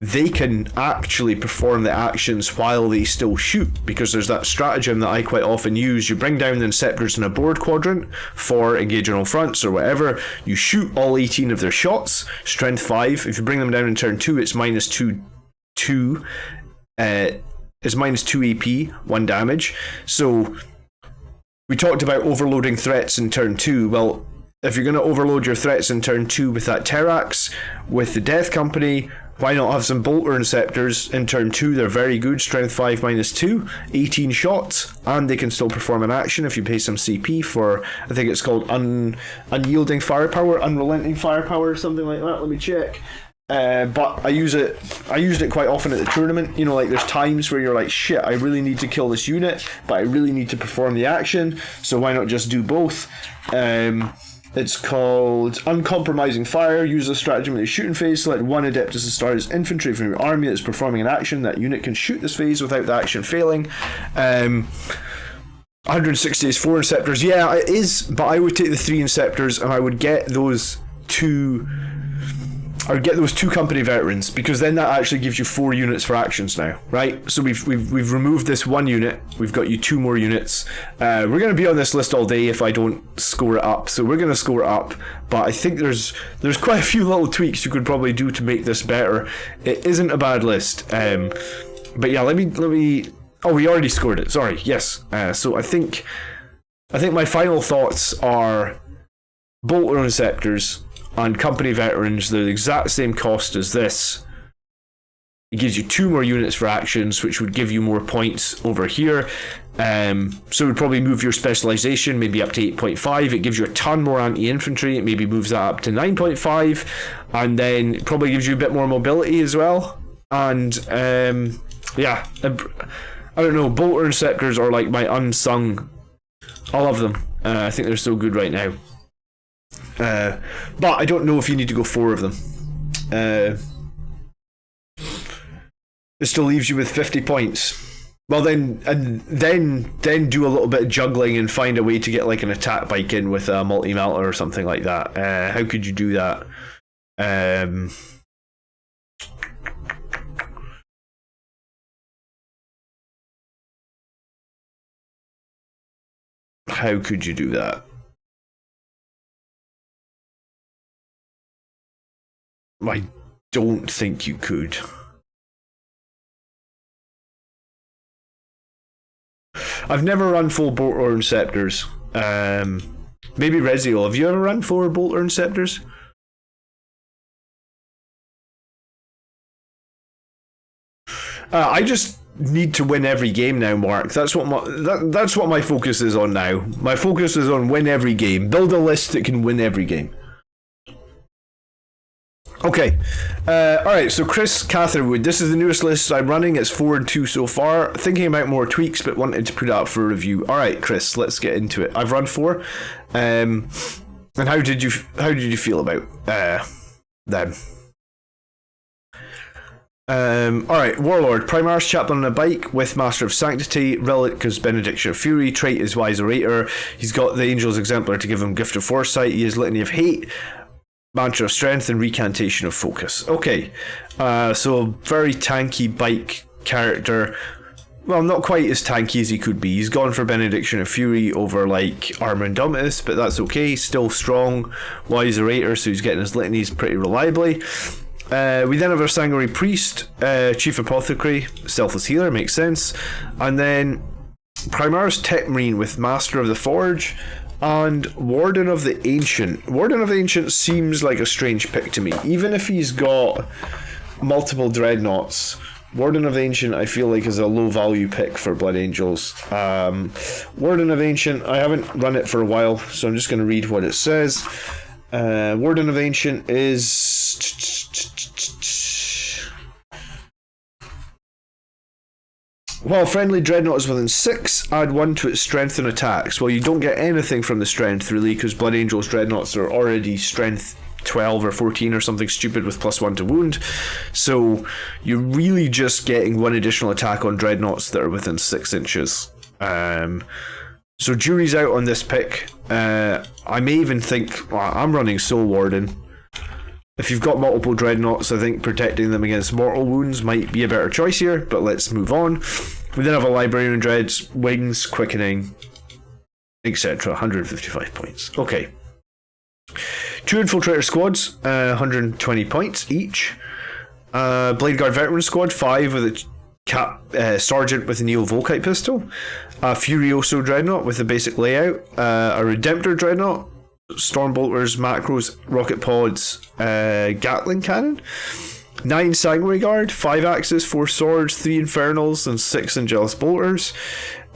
they can actually perform the actions while they still shoot, because there's that stratagem that I quite often use. You bring down the Inceptors in a board quadrant for engaging on fronts or whatever. You shoot all 18 of their shots, strength 5. If you bring them down in turn 2, it's minus 2. It's minus 2 AP, 1 damage. So we talked about overloading threats in turn 2. Well, if you're going to overload your threats in turn 2 with that Terex, with the Death Company, why not have some Bolter Inceptors in turn 2? They're very good, strength 5 minus 2, 18 shots, and they can still perform an action if you pay some CP for, I think it's called Unyielding Firepower, Unrelenting Firepower, or something like that. Let me check. But I used it quite often at the tournament. You know, like there's times where you're like, shit, I really need to kill this unit, but I really need to perform the action, so why not just do both? It's called Uncompromising Fire. Use a stratagem in the shooting phase. Select 1 Adeptus Astartes infantry from your army that's performing an action. That unit can shoot this phase without the action failing. 160 is 4 Inceptors. Yeah, it is, but I would take the 3 Inceptors and I would get those 2... I would get those 2 Company Veterans, because then that actually gives you 4 units for actions now, right? So we've removed this 1 unit. We've got you 2 more units. We're going to be on this list all day if I don't score it up. So we're going to score it up, but I think there's quite a few little tweaks you could probably do to make this better. It isn't a bad list, but yeah, let me. Oh, we already scored it. Sorry. Yes. So I think my final thoughts are Bolter Inceptors and Company Veterans. They're the exact same cost as this. It gives you 2 more units for actions, which would give you more points over here. So it would probably move your specialization maybe up to 8.5. It gives you a ton more anti-infantry. It maybe moves that up to 9.5. And then it probably gives you a bit more mobility as well. And yeah, I don't know. Bolter Inceptors are like my unsung. I love them. I think they're so good right now. But I don't know if you need to go 4 of them. It still leaves you with 50 points. Well, then do a little bit of juggling and find a way to get like an attack bike in with a multi-melter or something like that. How could you do that? How could you do that? I don't think you could. I've never run full Bolter Inceptors. Maybe Reziel. Have you ever run 4 Bolter Inceptors? I just need to win every game now, Mark. That's what my focus is on now. My focus is on win every game. Build a list that can win every game. Okay, alright, so Chris Catherwood, this is the newest list I'm running. It's 4 and 2 so far. Thinking about more tweaks, but wanted to put it up for a review. Alright, Chris, let's get into it. I've run 4. And how did you feel about them? Alright, Warlord. Primaris Chaplin on a bike with Master of Sanctity. Relic is Benediction of Fury. Trait is Wiserator. He's got the Angel's Exemplar to give him Gift of Foresight. He has Litany of Hate, Mantra of Strength, and Recantation of Focus. Okay, so a very tanky bike character. Well, not quite as tanky as he could be. He's gone for Benediction of Fury over, like, Armor Indomitus, but that's okay. Still strong. Wiserator, so he's getting his litanies pretty reliably. We then have our Sanguinary Priest, Chief Apothecary, Selfless Healer, makes sense. And then Primaris Tech Marine with Master of the Forge and Warden of the Ancient. Warden of the Ancient seems like a strange pick to me. Even if he's got multiple Dreadnoughts, Warden of the Ancient I feel like is a low value pick for Blood Angels. Warden of Ancient, I haven't run it for a while, so I'm just going to read what it says. Warden of Ancient is... While friendly Dreadnought is within 6, add 1 to its strength and attacks. Well, you don't get anything from the strength, really, because Blood Angels Dreadnoughts are already strength 12 or 14 or something stupid with +1 to wound. So you're really just getting 1 additional attack on Dreadnoughts that are within 6 inches. So jury's out on this pick. I may even think... Well, I'm running Soul Warden. If you've got multiple Dreadnoughts, I think protecting them against mortal wounds might be a better choice here, but let's move on. We then have a Librarian Dreads, Wings, Quickening, etc. 155 points. Okay. 2 Infiltrator Squads, 120 points each. Bladeguard Veteran Squad, 5 with a Sergeant with a Neo Volkite pistol. A Furioso Dreadnought with a basic layout. A Redemptor Dreadnought. Stormbolters, macros, rocket pods, Gatling cannon. 9 Sanguinary Guard, 5 axes, 4 swords, 3 infernals, and 6 Angelus bolters.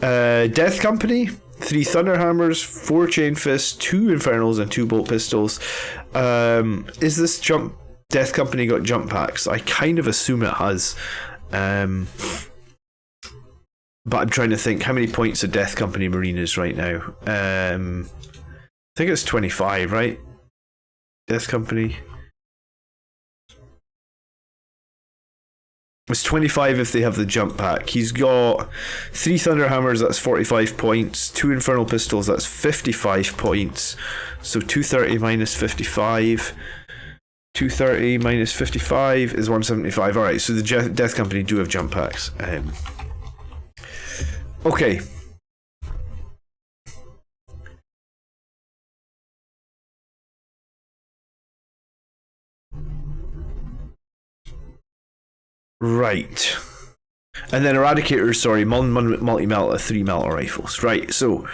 Death Company, 3 thunderhammers, 4 chain fists, 2 infernals, and 2 bolt pistols. Is this Death Company got jump packs? I kind of assume it has. But I'm trying to think how many points a Death Company Marine is right now. I think it's 25, right? Death Company. It's 25 if they have the jump pack. He's got 3 Thunderhammers, that's 45 points. 2 Infernal Pistols, that's 55 points. So 230 minus 55. 230 minus 55 is 175. Alright, so the Death Company do have jump packs. Okay. Right. And then Eradicators, sorry, multi-melta, 3 melta rifles. Right, so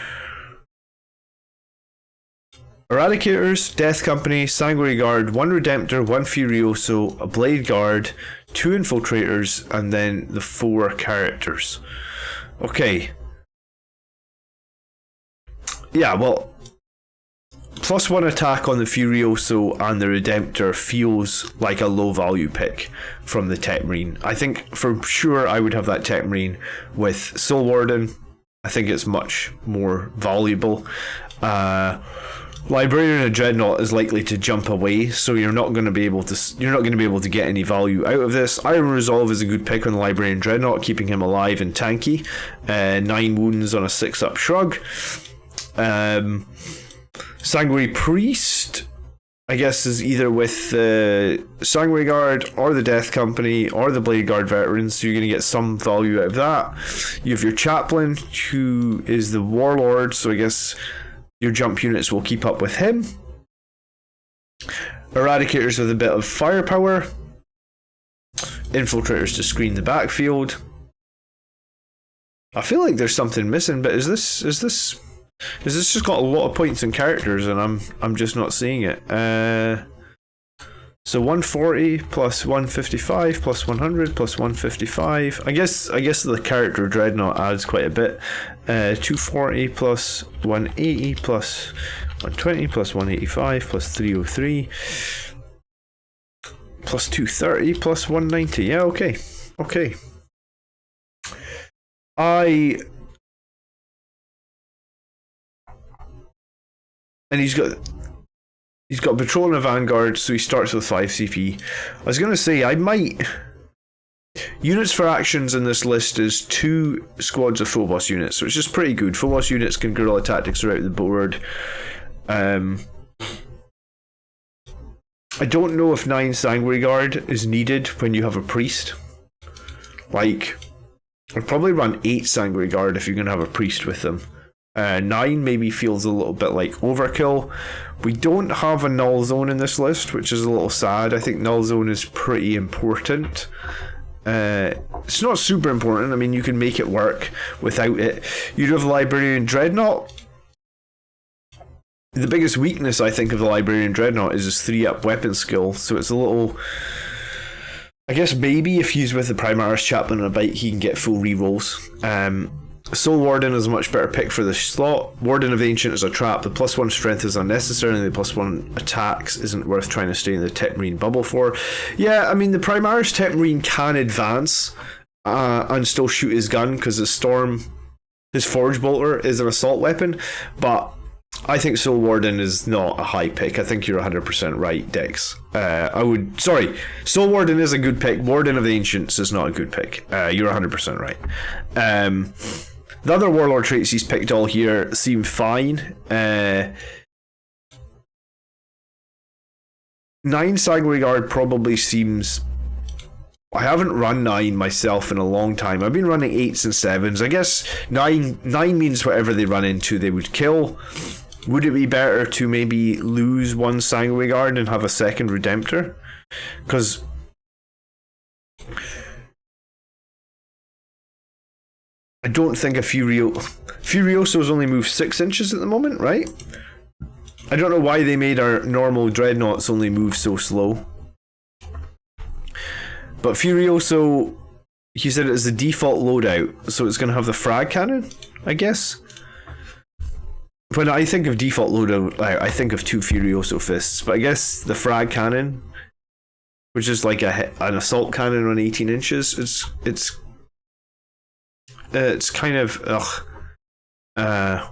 Eradicators, Death Company, Sanguinary Guard, 1 Redemptor, 1 Furioso, a Blade Guard, 2 Infiltrators, and then the 4 characters. Okay. Yeah, well, +1 attack on the Furioso and the Redemptor feels like a low value pick from the Tech Marine. I think for sure I would have that Tech Marine with Soul Warden. I think it's much more valuable. Librarian Dreadnought is likely to jump away, so you're not going to be able to get any value out of this. Iron Resolve is a good pick on the Librarian Dreadnought, keeping him alive and tanky. 9 wounds on a 6-up shrug. Sanguinary Priest, I guess, is either with the Sanguinary Guard or the Death Company or the Blade Guard Veterans, so you're going to get some value out of that. You have your Chaplin, who is the Warlord, so I guess your jump units will keep up with him. Eradicators with a bit of firepower. Infiltrators to screen the backfield. I feel like there's something missing, but is this just got a lot of points and characters and I'm just not seeing it. So 140 plus 155 plus 100 plus 155. I guess the character Dreadnought adds quite a bit. 240 plus 180 plus 120 plus 185 plus 303 plus 230 plus 190. Yeah, okay. And he's got Patrol and a Vanguard, so he starts with 5 CP. I was going to say, I might Units for actions in this list is 2 squads of Phobos units, which is pretty good. Phobos units can guerrilla tactics throughout the board. I don't know if 9 Sanguinary Guard is needed when you have a priest. Like, I'd probably run 8 Sanguinary Guard if you're going to have a priest with them. 9 maybe feels a little bit like overkill. We don't have a null zone in this list, which is a little sad. I think null zone is pretty important. It's not super important. I mean, you can make it work without it. You'd have Librarian Dreadnought. The biggest weakness, I think, of the Librarian Dreadnought is his 3-up weapon skill. So it's a little... I guess maybe if he's with the Primaris Chaplain and a bite, he can get full rerolls. Soul Warden is a much better pick for the slot. Warden of the Ancient is a trap. The +1 strength is unnecessary, and the +1 attacks isn't worth trying to stay in the Tech Marine bubble for. Yeah, I mean, the Primaris Tech Marine can advance and still shoot his gun, because his Forge Bolter is an assault weapon, but I think Soul Warden is not a high pick. I think you're 100% right, Dex. Soul Warden is a good pick. Warden of the Ancients is not a good pick. You're 100% right. The other Warlord traits he's picked all here seem fine. 9 Sanguinary Guard probably seems... I haven't run 9 myself in a long time. I've been running 8s and 7s. I guess 9 means whatever they run into they would kill. Would it be better to maybe lose 1 Sanguinary Guard and have a second Redemptor? Because... I don't think a Furiosos only move 6 inches at the moment, right? I don't know why they made our normal Dreadnoughts only move so slow. But Furioso, he said it is the default loadout, so it's going to have the frag cannon, I guess. When I think of default loadout, I think of 2 Furioso fists, but I guess the frag cannon, which is like an assault cannon on 18 inches, it's kind of I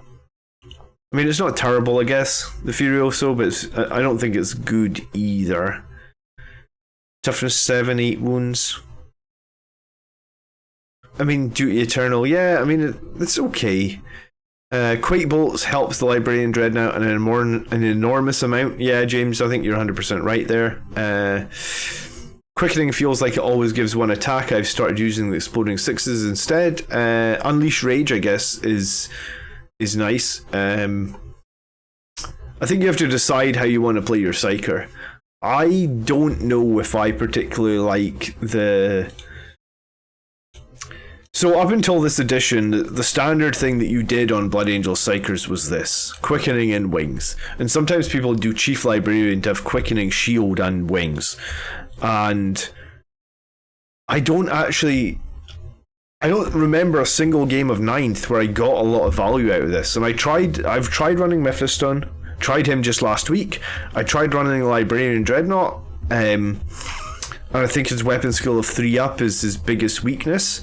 mean, it's not terrible, I guess, the Furioso, but I don't think it's good either. Toughness 7, 8 wounds. I mean, Duty Eternal, yeah, I mean, it's okay. Quake Bolts helps the Librarian Dreadnought in an enormous amount. Yeah, James, I think you're 100% right there. Quickening feels like it always gives 1 attack. I've started using the Exploding 6s instead. Unleash Rage, I guess, is nice. I think you have to decide how you want to play your Psyker. I don't know if I particularly like the... So up until this edition, the standard thing that you did on Blood Angel Psychers was this: Quickening and Wings. And sometimes people do Chief Librarian to have Quickening, Shield and Wings. And I don't remember a single game of 9th where I got a lot of value out of this. And I've tried running Mephiston, tried him just last week. I tried running Librarian Dreadnought, and I think his weapon skill of 3-up is his biggest weakness.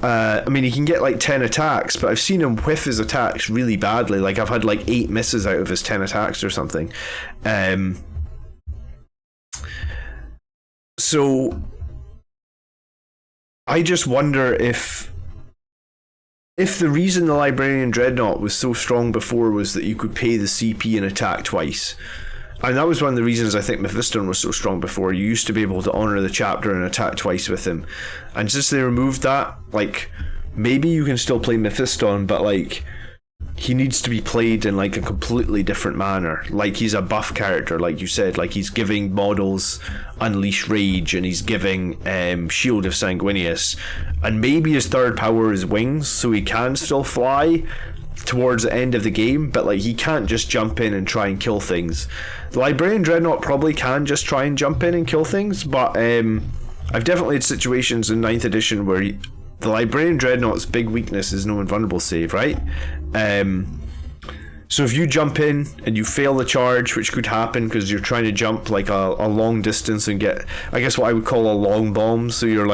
I mean, he can get like 10 attacks, but I've seen him whiff his attacks really badly. Like, I've had like 8 misses out of his 10 attacks or something. So I just wonder if the reason the Librarian Dreadnought was so strong before was that you could pay the CP and attack twice. And that was one of the reasons I think Mephiston was so strong before. You used to be able to honour the chapter and attack twice with him. And since they removed that, like, maybe you can still play Mephiston, but like, he needs to be played in like a completely different manner. Like, he's a buff character, like you said. Like, he's giving models Unleash Rage, and he's giving Shield of Sanguinius. And maybe his third power is Wings, so he can still fly towards the end of the game, but like, he can't just jump in and try and kill things. The Librarian Dreadnought probably can just try and jump in and kill things, but I've definitely had situations in 9th edition where the Librarian Dreadnought's big weakness is no invulnerable save, right? So if you jump in and you fail the charge, which could happen because you're trying to jump like a long distance and get, I guess what I would call a long bomb. So you're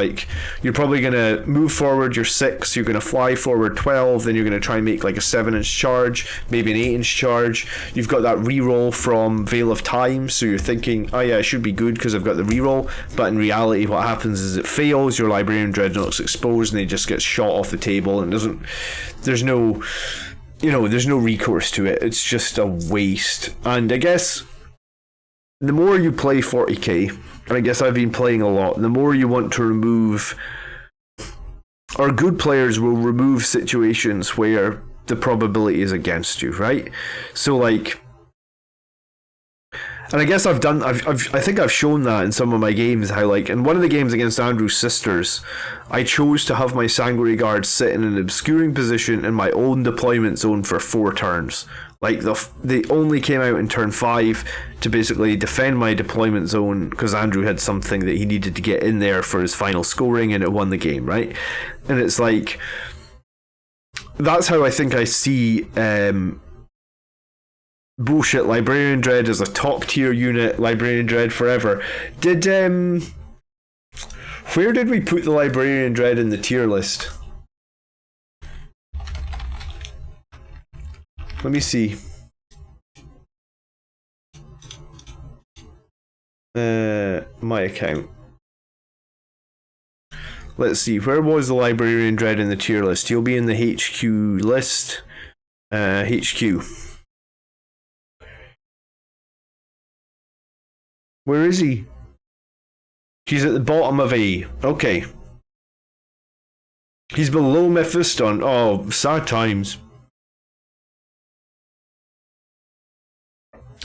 probably going to move forward, you're 6, you're going to fly forward 12, then you're going to try and make like a 7-inch charge, maybe an 8-inch charge. You've got that reroll from Veil of Time, so you're thinking, oh yeah, it should be good because I've got the reroll. But in reality, what happens is it fails, your Librarian Dreadnought's exposed and they just get shot off the table, and there's no recourse to it. It's just a waste. And I guess the more you play 40k, and I guess I've been playing a lot, the more you want to remove, or good players will remove situations where the probability is against you, right? So like, and I guess I think I've shown that in some of my games, how like in one of the games against Andrew's sisters, I chose to have my Sanguinary Guard sit in an obscuring position in my own deployment zone for 4 turns. Like they only came out in turn 5 to basically defend my deployment zone because Andrew had something that he needed to get in there for his final scoring, and it won the game, right? And it's like, that's how I think I see bullshit Librarian Dread as a top tier unit. Librarian Dread forever. Where did we put the Librarian Dread in the tier list? Let me see. My account. Let's see. Where was the Librarian Dread in the tier list? He'll be in the HQ list. HQ. Where is he? He's at the bottom of A. Okay. He's below Mephiston. Oh, sad times.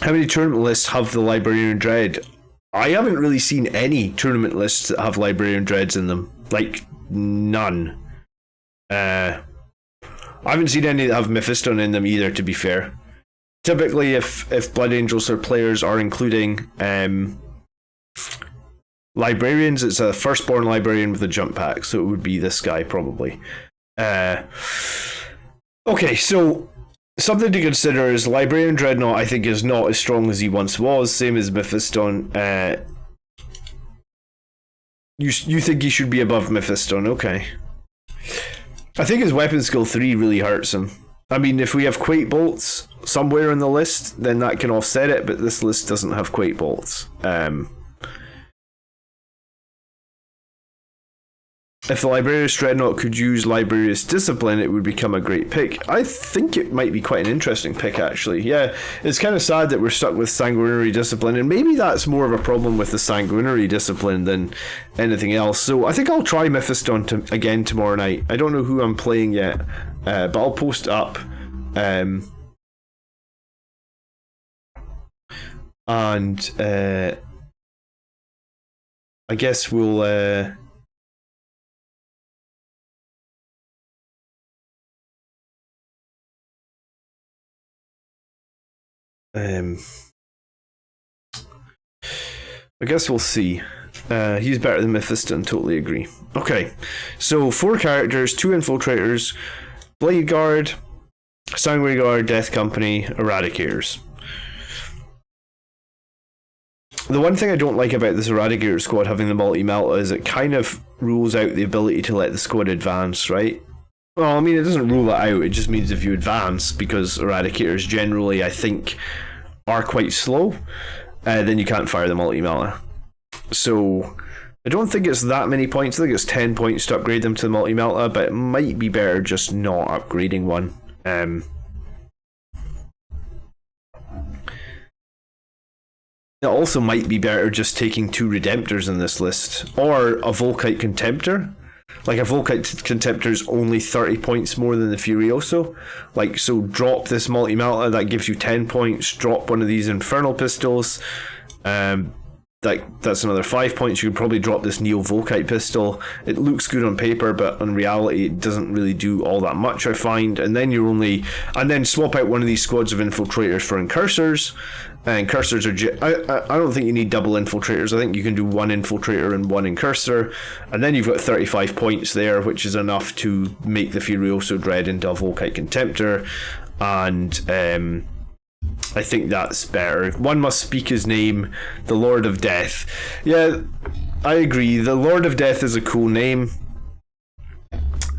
How many tournament lists have the Librarian Dread? I haven't really seen any tournament lists that have Librarian Dreads in them. Like, none. I haven't seen any that have Mephiston in them either, to be fair. Typically, if Blood Angels or players are including librarians, it's a firstborn librarian with a jump pack, so it would be this guy probably. Okay, so something to consider is Librarian Dreadnought, I think, is not as strong as he once was, same as Mephiston. You think he should be above Mephiston? Okay. I think his weapon skill 3 really hurts him. I mean, if we have Quake Bolts somewhere on the list, then that can offset it, but this list doesn't have Quake Bolts. If the Librarius Dreadnought could use Librarius Discipline, it would become a great pick. I think it might be quite an interesting pick, actually. Yeah, it's kind of sad that we're stuck with Sanguinary Discipline, and maybe that's more of a problem with the Sanguinary Discipline than anything else. So I think I'll try Mephiston again tomorrow night. I don't know who I'm playing yet, but I'll post up. And I guess we'll... I guess we'll see. He's better than Mephiston, totally agree. Okay, so 4 characters, 2 infiltrators, Blade Guard, Sanguinary Guard, Death Company, Eradicators. The one thing I don't like about this Eradicator squad having the multi-melta is it kind of rules out the ability to let the squad advance, right? Well, I mean, it doesn't rule it out, it just means if you advance, because Eradicators generally, I think, are quite slow, then you can't fire the multi-melta. So, I don't think it's that many points. I think it's 10 points to upgrade them to the multi-melta, but it might be better just not upgrading one. It also might be better just taking 2 Redemptors in this list, or a Volkite Contemptor. Like, a Volkite Contemptor is only 30 points more than the Furioso. Like, so drop this multi-melta, that gives you 10 points. Drop one of these Infernal Pistols. That's another 5 points. You could probably drop this Neo Volkite pistol. It looks good on paper, but in reality it doesn't really do all that much, I find. And then and then swap out one of these squads of infiltrators for incursors. And incursors are I don't think you need double infiltrators. I think you can do 1 infiltrator and 1 incursor, and then you've got 35 points there, which is enough to make the Furioso Dread into a Volkite Contemptor. and I think that's better. One must speak his name, the Lord of Death. Yeah, I agree. The Lord of Death is a cool name,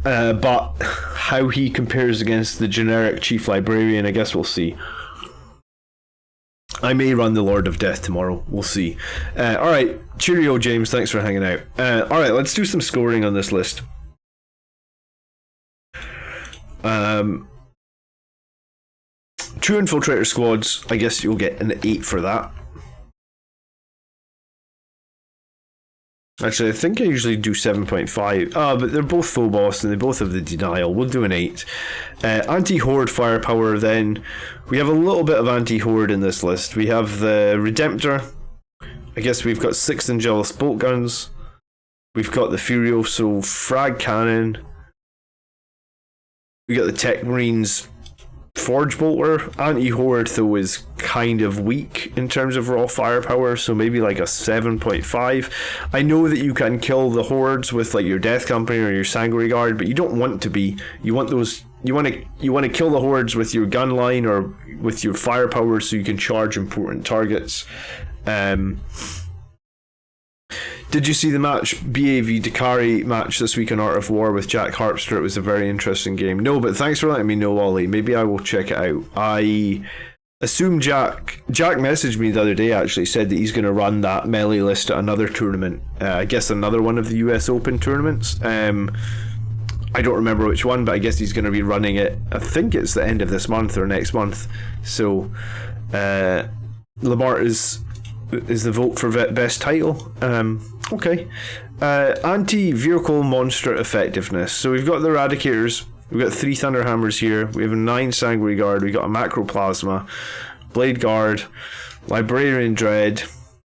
but how he compares against the generic Chief Librarian, I guess we'll see. I may run the Lord of Death tomorrow. We'll see. Alright, cheerio, James. Thanks for hanging out. Alright, let's do some scoring on this list. True Infiltrator squads, I guess you'll get an 8 for that. Actually, I think I usually do 7.5. But they're both full boss and they both have the denial. We'll do an 8. Anti-Horde firepower, then. We have a little bit of anti-Horde in this list. We have the Redemptor. I guess we've got 6 Angelus bolt guns. We've got the Furioso frag cannon. We got the Tech Marines Forge Bolter. Anti-Horde, though, is kind of weak in terms of raw firepower, so maybe like a 7.5. I know that you can kill the hordes with like your Death Company or your Sanguinary Guard, but you don't want to be. You want those. You want to kill the hordes with your gun line or with your firepower, so you can charge important targets. Did you see the match, BAV Dakari match this week on Art of War with Jack Harpster? It was a very interesting game. No, but thanks for letting me know, Ollie. Maybe I will check it out. I assume Jack messaged me the other day, actually, said that he's going to run that melee list at another tournament. I guess another one of the US Open tournaments. I don't remember which one, but I guess he's going to be running it. I think it's the end of this month or next month. So, Lamart is the vote for best title. Okay. Anti-vehicle monster effectiveness. So we've got the Eradicators. We've got 3 Thunderhammers here. We have a 9 Sanguinary Guard. We've got a Macroplasma, Blade Guard, Librarian Dread,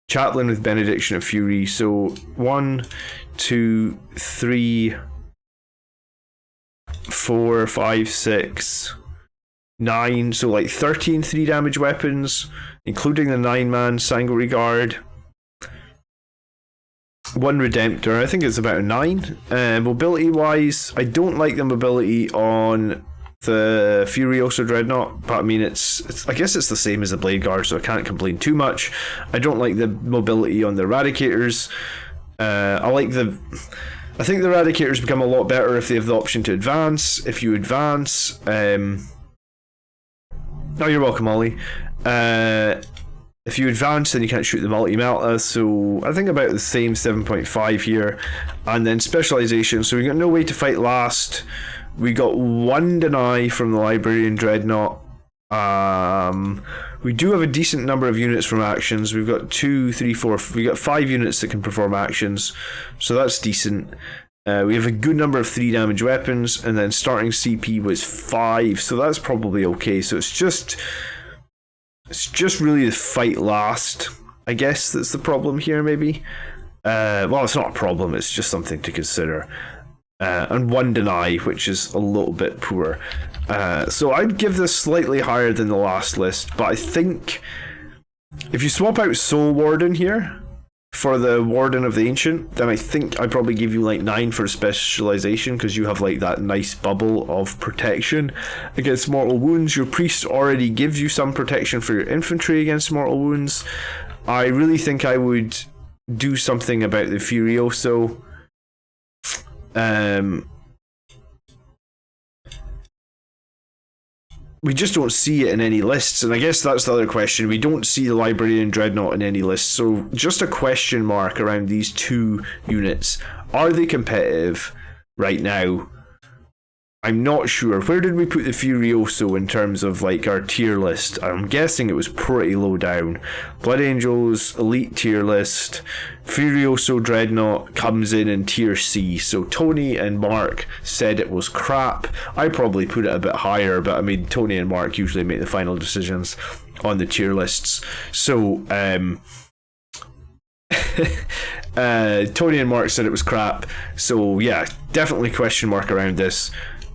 Chaplin with Benediction of Fury. So 1, 2, 3, 4, 5, 6, 9. So like 13 3 damage weapons, including the 9-man Sanguinary Guard. 1 Redemptor, I think it's about a 9. Mobility wise, I don't like the mobility on the Furioso Dreadnought, but I mean it's I guess it's the same as the Blade Guard, so I can't complain too much. I don't like the mobility on the Eradicators. I think the Eradicators become a lot better if they have the option to advance. If you advance, oh, you're welcome, Ollie. If you advance, then you can't shoot the multi-melta, so I think about the same 7.5 here. And then specialization, so we got no way to fight last. We got 1 deny from the Librarian Dreadnought. We do have a decent number of units from actions. We've got 2, 3, 4. We got 5 units that can perform actions, so that's decent. We have a good number of 3 damage weapons, and then starting CP was 5, so that's probably okay. So it's just really the fight last, I guess, that's the problem here, maybe. Well, it's not a problem, it's just something to consider. And 1 deny, which is a little bit poor. So I'd give this slightly higher than the last list, but I think if you swap out Soul Warden here for the Warden of the Ancient, then I think I'd probably give you like 9 for specialization, because you have like that nice bubble of protection against mortal wounds. Your Priest already gives you some protection for your infantry against mortal wounds. I really think I would do something about the Furioso. We just don't see it in any lists, and I guess that's the other question. We don't see the Librarian Dreadnought in any lists, so just a question mark around these 2 units. Are they competitive right now? I'm not sure. Where did we put the Furioso in terms of like our tier list? I'm guessing it was pretty low down. Blood Angels, elite tier list. Furioso Dreadnought comes in tier C. So Tony and Mark said it was crap. I probably put it a bit higher, but I mean Tony and Mark usually make the final decisions on the tier lists. So Tony and Mark said it was crap. So yeah, definitely question mark around this.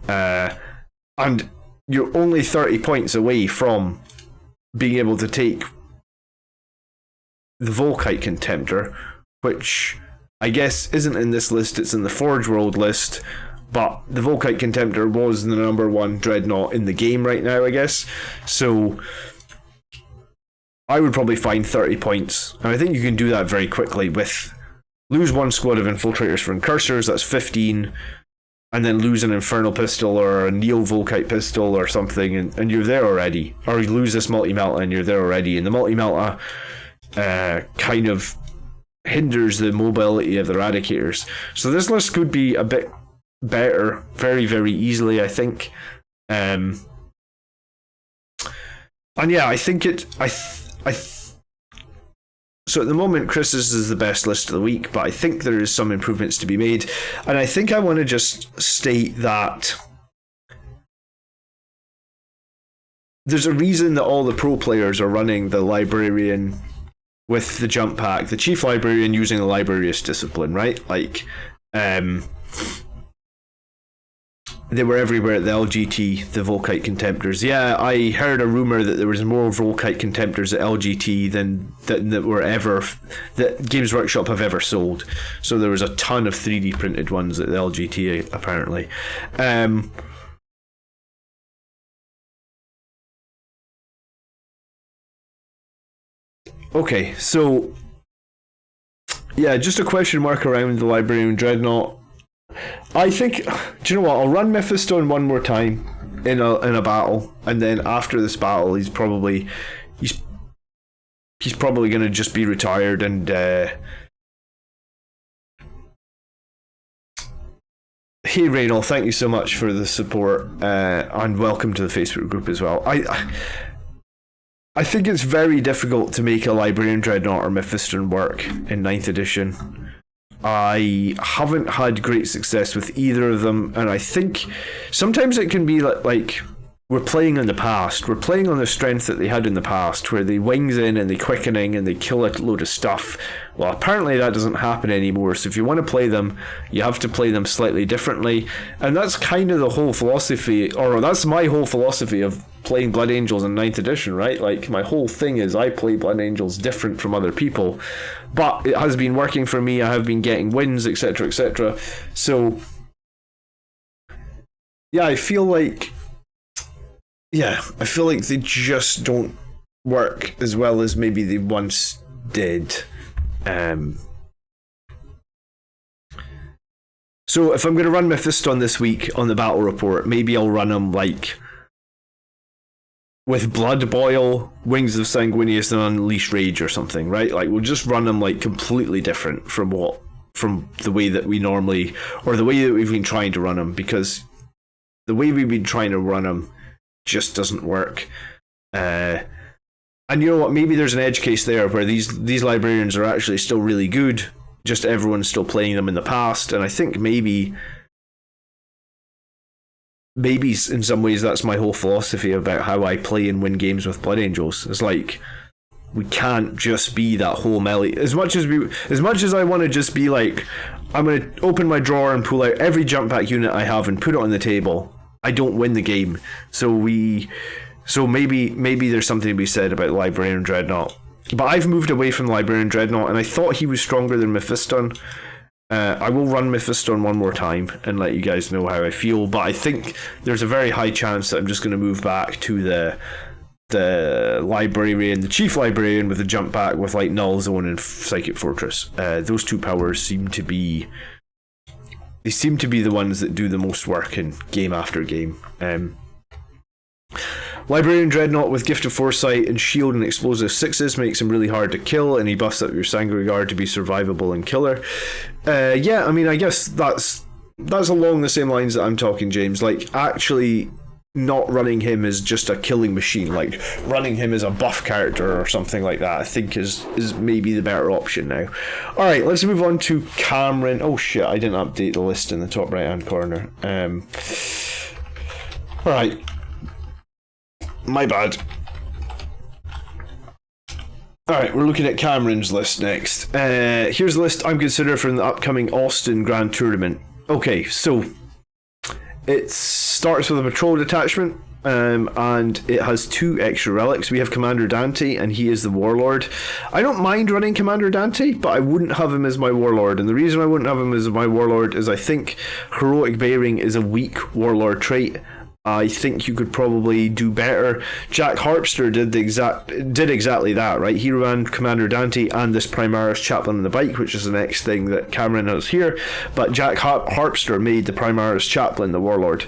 And you're only 30 points away from being able to take the Volkite Contemptor, which I guess isn't in this list, it's in the Forge World list. but the Volkite Contemptor was the number 1 dreadnought in the game right now, I guess. So I would probably find 30 points, and I think you can do that very quickly with lose 1 squad of infiltrators for incursors, that's 15, and then lose an infernal pistol or a neo Volkite pistol or something, and you're there already. Or you lose this multi-melta and you're there already, and the multi-melta kind of hinders the mobility of the Eradicators. So this list could be a bit better very, very easily, I think. And yeah, I think so at the moment, Chris's is the best list of the week, but I think there is some improvements to be made. And I think I want to just state that there's a reason that all the pro players are running the Librarian with the jump pack, the Chief Librarian using the Librarius Discipline, right? Like, they were everywhere at the LGT, the Volkite Contemptors. Yeah, I heard a rumour that there was more Volkite Contemptors at LGT than that were ever, that Games Workshop have ever sold. So there was a ton of 3D printed ones at the LGT, apparently. Okay, so yeah, just a question mark around the Librarian Dreadnought. I think, do you know what? I'll run Mephiston one more time in a battle, and then after this battle, he's probably going to just be retired. And hey, Raynal, thank you so much for the support, and welcome to the Facebook group as well. I think it's very difficult to make a Librarian Dreadnought or Mephiston work in 9th edition. I haven't had great success with either of them, and I think sometimes it can be like we're playing in the past. We're playing on the strength that they had in the past, where they wings in and they quickening and they kill a load of stuff. Well, apparently that doesn't happen anymore, so if you want to play them, you have to play them slightly differently, and that's kind of the whole philosophy, or that's my whole philosophy of playing Blood Angels in 9th edition, right? Like, my whole thing is I play Blood Angels different from other people, but it has been working for me. I have been getting wins, etc., etc. So yeah, I feel like they just don't work as well as maybe they once did. So if I'm going to run Mephiston this week on the battle report, maybe I'll run him like with Blood Boil, Wings of Sanguinius, and Unleash Rage or something, right? Like, we'll just run them like completely different from the way that we normally, or the way that we've been trying to run them, because the way we've been trying to run them just doesn't work. And you know what? Maybe there's an edge case there where these librarians are actually still really good. Just everyone's still playing them in the past, and I think maybe in some ways that's my whole philosophy about how I play and win games with Blood Angels. It's like, we can't just be that whole melee. As much as I want to just be like, I'm going to open my drawer and pull out every jump pack unit I have and put it on the table, I don't win the game. So maybe there's something to be said about Librarian Dreadnought. But I've moved away from Librarian Dreadnought, and I thought he was stronger than Mephiston. I will run Mephiston one more time and let you guys know how I feel, but I think there's a very high chance that I'm just going to move back to the Librarian, the Chief Librarian with the jump back with like Null Zone and Psychic Fortress. Those two powers seem to be the ones that do the most work in game after game. Librarian Dreadnought with Gift of Foresight and Shield and Explosive 6s makes him really hard to kill, and he buffs up your Sanguine Guard to be survivable and killer. Yeah, I mean, I guess that's along the same lines that I'm talking, James. Like, actually not running him as just a killing machine, like running him as a buff character or something like that, I think is maybe the better option now. Alright, let's move on to Cameron. Oh shit, I didn't update the list in the top right hand corner. Alright. My bad. Alright, we're looking at Cameron's list next. Here's the list I'm considering for the upcoming Austin Grand Tournament. Okay, so it starts with a patrol detachment. and it has 2 extra relics. We have Commander Dante, and he is the Warlord. I don't mind running Commander Dante, but I wouldn't have him as my Warlord. And the reason I wouldn't have him as my Warlord is I think Heroic Bearing is a weak Warlord trait. I think you could probably do better. Jack Harpster did exactly that, right? He ran Commander Dante and this Primaris Chaplin on the bike, which is the next thing that Cameron has here. But Jack Harpster made the Primaris Chaplin the Warlord.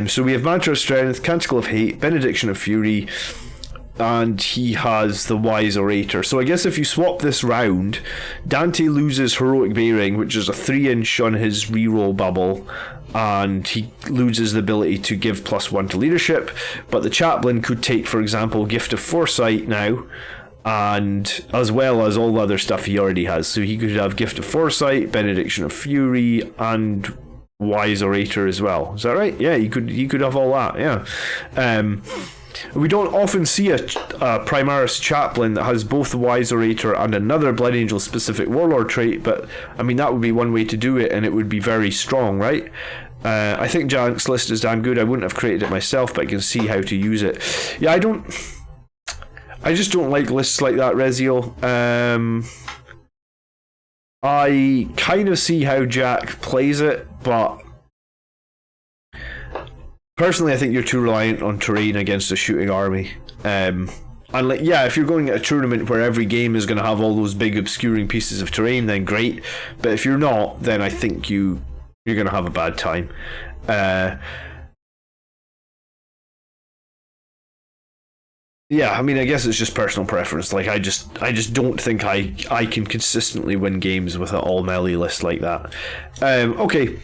So we have Mantra of Strength, Canticle of Hate, Benediction of Fury, and he has the Wise Orator. So I guess if you swap this round, Dante loses Heroic Bearing, which is a 3-inch on his reroll bubble, and he loses the ability to give +1 to leadership. But the Chaplain could take, for example, Gift of Foresight now, and as well as all the other stuff he already has. So he could have Gift of Foresight, Benediction of Fury, and Wise Orator as well. Is that right? Yeah, he could have all that. Yeah. We don't often see a Primaris Chaplain that has both the Wise Orator and another Blood Angel specific Warlord trait, but I mean that would be one way to do it, and it would be very strong, right? I think Jack's list is damn good. I wouldn't have created it myself, but I can see how to use it. Yeah, I just don't like lists like that, Reziel. I kind of see how Jack plays it, but personally, I think you're too reliant on terrain against a shooting army. And like, yeah, if you're going at a tournament where every game is going to have all those big obscuring pieces of terrain, then great. But if you're not, then I think you're going to have a bad time. Yeah, I mean, I guess it's just personal preference. Like, I just don't think I can consistently win games with an all melee list like that. Okay.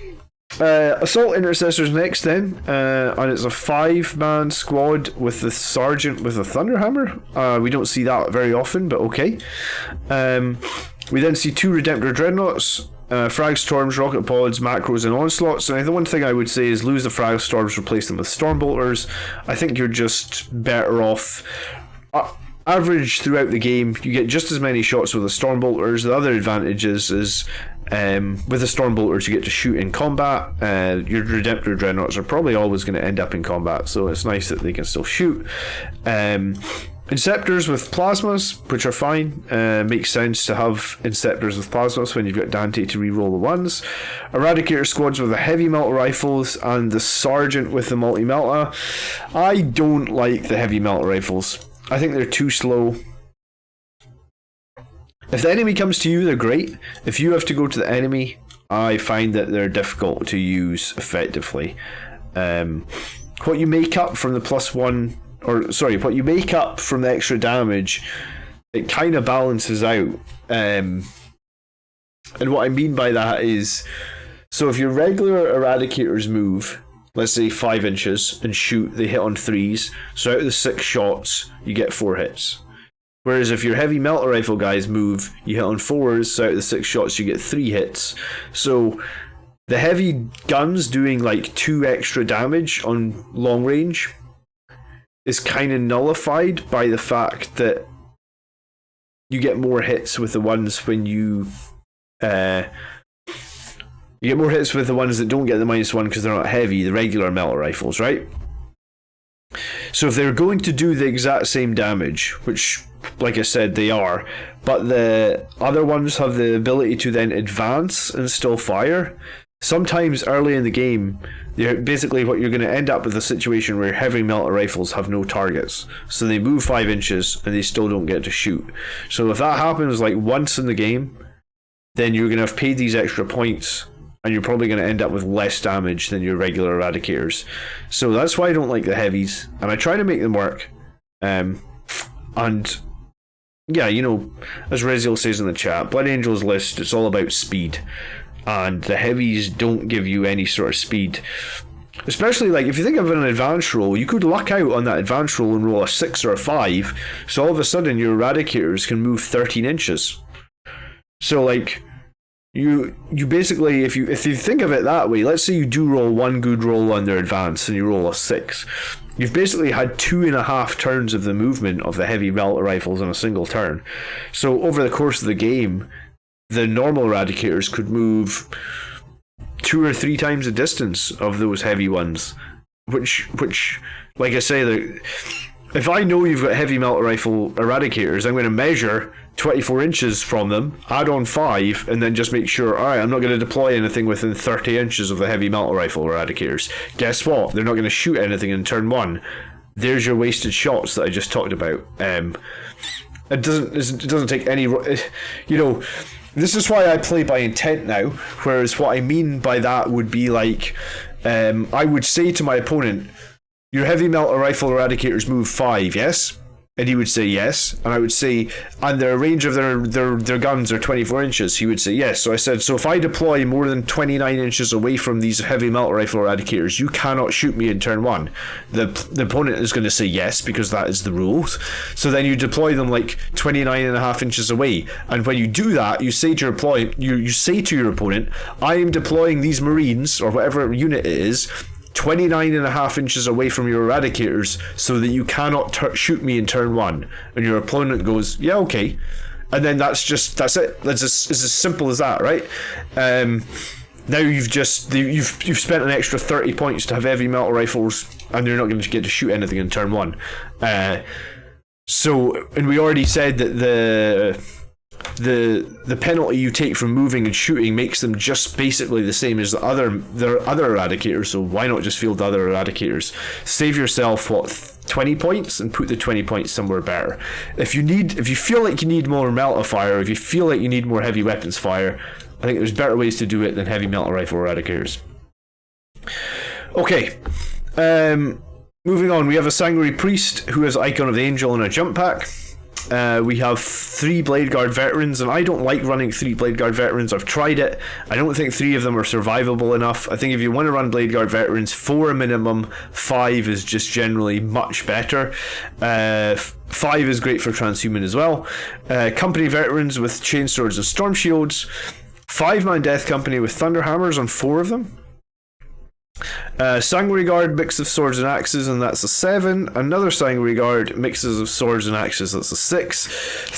Assault Intercessors next then, and it's a 5-man squad with the Sergeant with a Thunderhammer. We don't see that very often, but okay. We then see 2 Redemptor Dreadnoughts, Frag Storms, Rocket Pods, Macros, and Onslaughts. And the one thing I would say is lose the Frag Storms, replace them with Stormbolters. I think you're just better off. Average throughout the game, you get just as many shots with the Stormbolters. The other advantage is with the Stormbolters you get to shoot in combat. Your Redemptor Dreadnoughts are probably always going to end up in combat, so it's nice that they can still shoot. Inceptors with Plasmas, which are fine. Makes sense to have Inceptors with Plasmas when you've got Dante to reroll the ones. Eradicator squads with the Heavy Melta Rifles and the Sergeant with the Multi-Melta. I don't like the Heavy Melta Rifles. I think they're too slow. If the enemy comes to you, they're great. If you have to go to the enemy, I find that they're difficult to use effectively. What you make up from the what you make up from the extra damage, it kind of balances out. And what I mean by that is, so if your regular Eradicators move, let's say 5 inches, and shoot, they hit on 3s. So out of the 6 shots, you get 4 hits. Whereas if your Heavy Melta Rifle guys move, you hit on 4s, so out of the 6 shots, you get 3 hits. So the heavy guns doing like 2 extra damage on long range is kind of nullified by the fact that you get more hits with the ones when you get more hits with the ones that don't get the -1 because they're not heavy, the regular Melta Rifles, right? So if they're going to do the exact same damage, which, like I said, they are, but the other ones have the ability to then advance and still fire, sometimes early in the game, basically what you're going to end up with a situation where Heavy Melta Rifles have no targets. So they move 5 inches and they still don't get to shoot. So if that happens like once in the game, then you're going to have paid these extra points, and you're probably going to end up with less damage than your regular Eradicators. So that's why I don't like the heavies, and I try to make them work. And yeah, you know, as Reziel says in the chat, Blood Angel's list, it's all about speed, and the heavies don't give you any sort of speed. Especially like if you think of an advance roll, you could luck out on that advance roll and roll a 6 or a 5, so all of a sudden your Eradicators can move 13 inches. So like you basically, if you think of it that way, let's say you do roll one good roll on their advance and you roll a 6, you've basically had 2.5 turns of the movement of the Heavy Melta Rifles in a single turn. So over the course of the game, the normal Eradicators could move 2 or 3 times the distance of those heavy ones, which Like I say, if I know you've got heavy melta rifle eradicators, I'm going to measure 24 inches from them, add on 5, and then just make sure, alright, I'm not going to deploy anything within 30 inches of the heavy melta rifle eradicators. Guess what? They're not going to shoot anything in turn 1. There's your wasted shots that I just talked about. It doesn't take any... this is why I play by intent now, whereas what I mean by that would be like, I would say to my opponent, your heavy melta rifle eradicators move 5, yes? And he would say yes, and I would say, and their range of their guns are 24 inches. He would say yes. So I said, so if I deploy more than 29 inches away from these heavy melta rifle eradicators, you cannot shoot me in turn 1. The opponent is going to say yes, because that is the rules. So then you deploy them like 29.5 inches away, and when you do that, you say to you say to your opponent, I am deploying these Marines, or whatever unit it is, 29.5 inches away from your eradicators so that you cannot shoot me in turn 1. And your opponent goes, yeah, okay. And then that's it. It's as simple as that, right? Now you've spent an extra 30 points to have heavy melta rifles, and you're not going to get to shoot anything in turn 1. And we already said that the penalty you take from moving and shooting makes them just basically the same as their other eradicators, so why not just field the other eradicators? Save yourself 20 points and put the 20 points somewhere better. If you feel like you need more melta fire, if you feel like you need more heavy weapons fire, I think there's better ways to do it than heavy melta rifle eradicators. Okay, moving on, we have a Sanguinary Priest who has Icon of the Angel in a jump pack. We have 3 Blade Guard Veterans, and I don't like running 3 Blade Guard Veterans. I've tried it. I don't think 3 of them are survivable enough. I think if you want to run Blade Guard Veterans, 4 minimum, 5 is just generally much better. 5 is great for Transhuman as well. Company Veterans with Chainswords and Storm Shields. 5-man Death Company with Thunderhammers on 4 of them. Sanguinary Guard, mix of swords and axes, and that's a 7. Another Sanguinary Guard, mixes of swords and axes, that's a 6.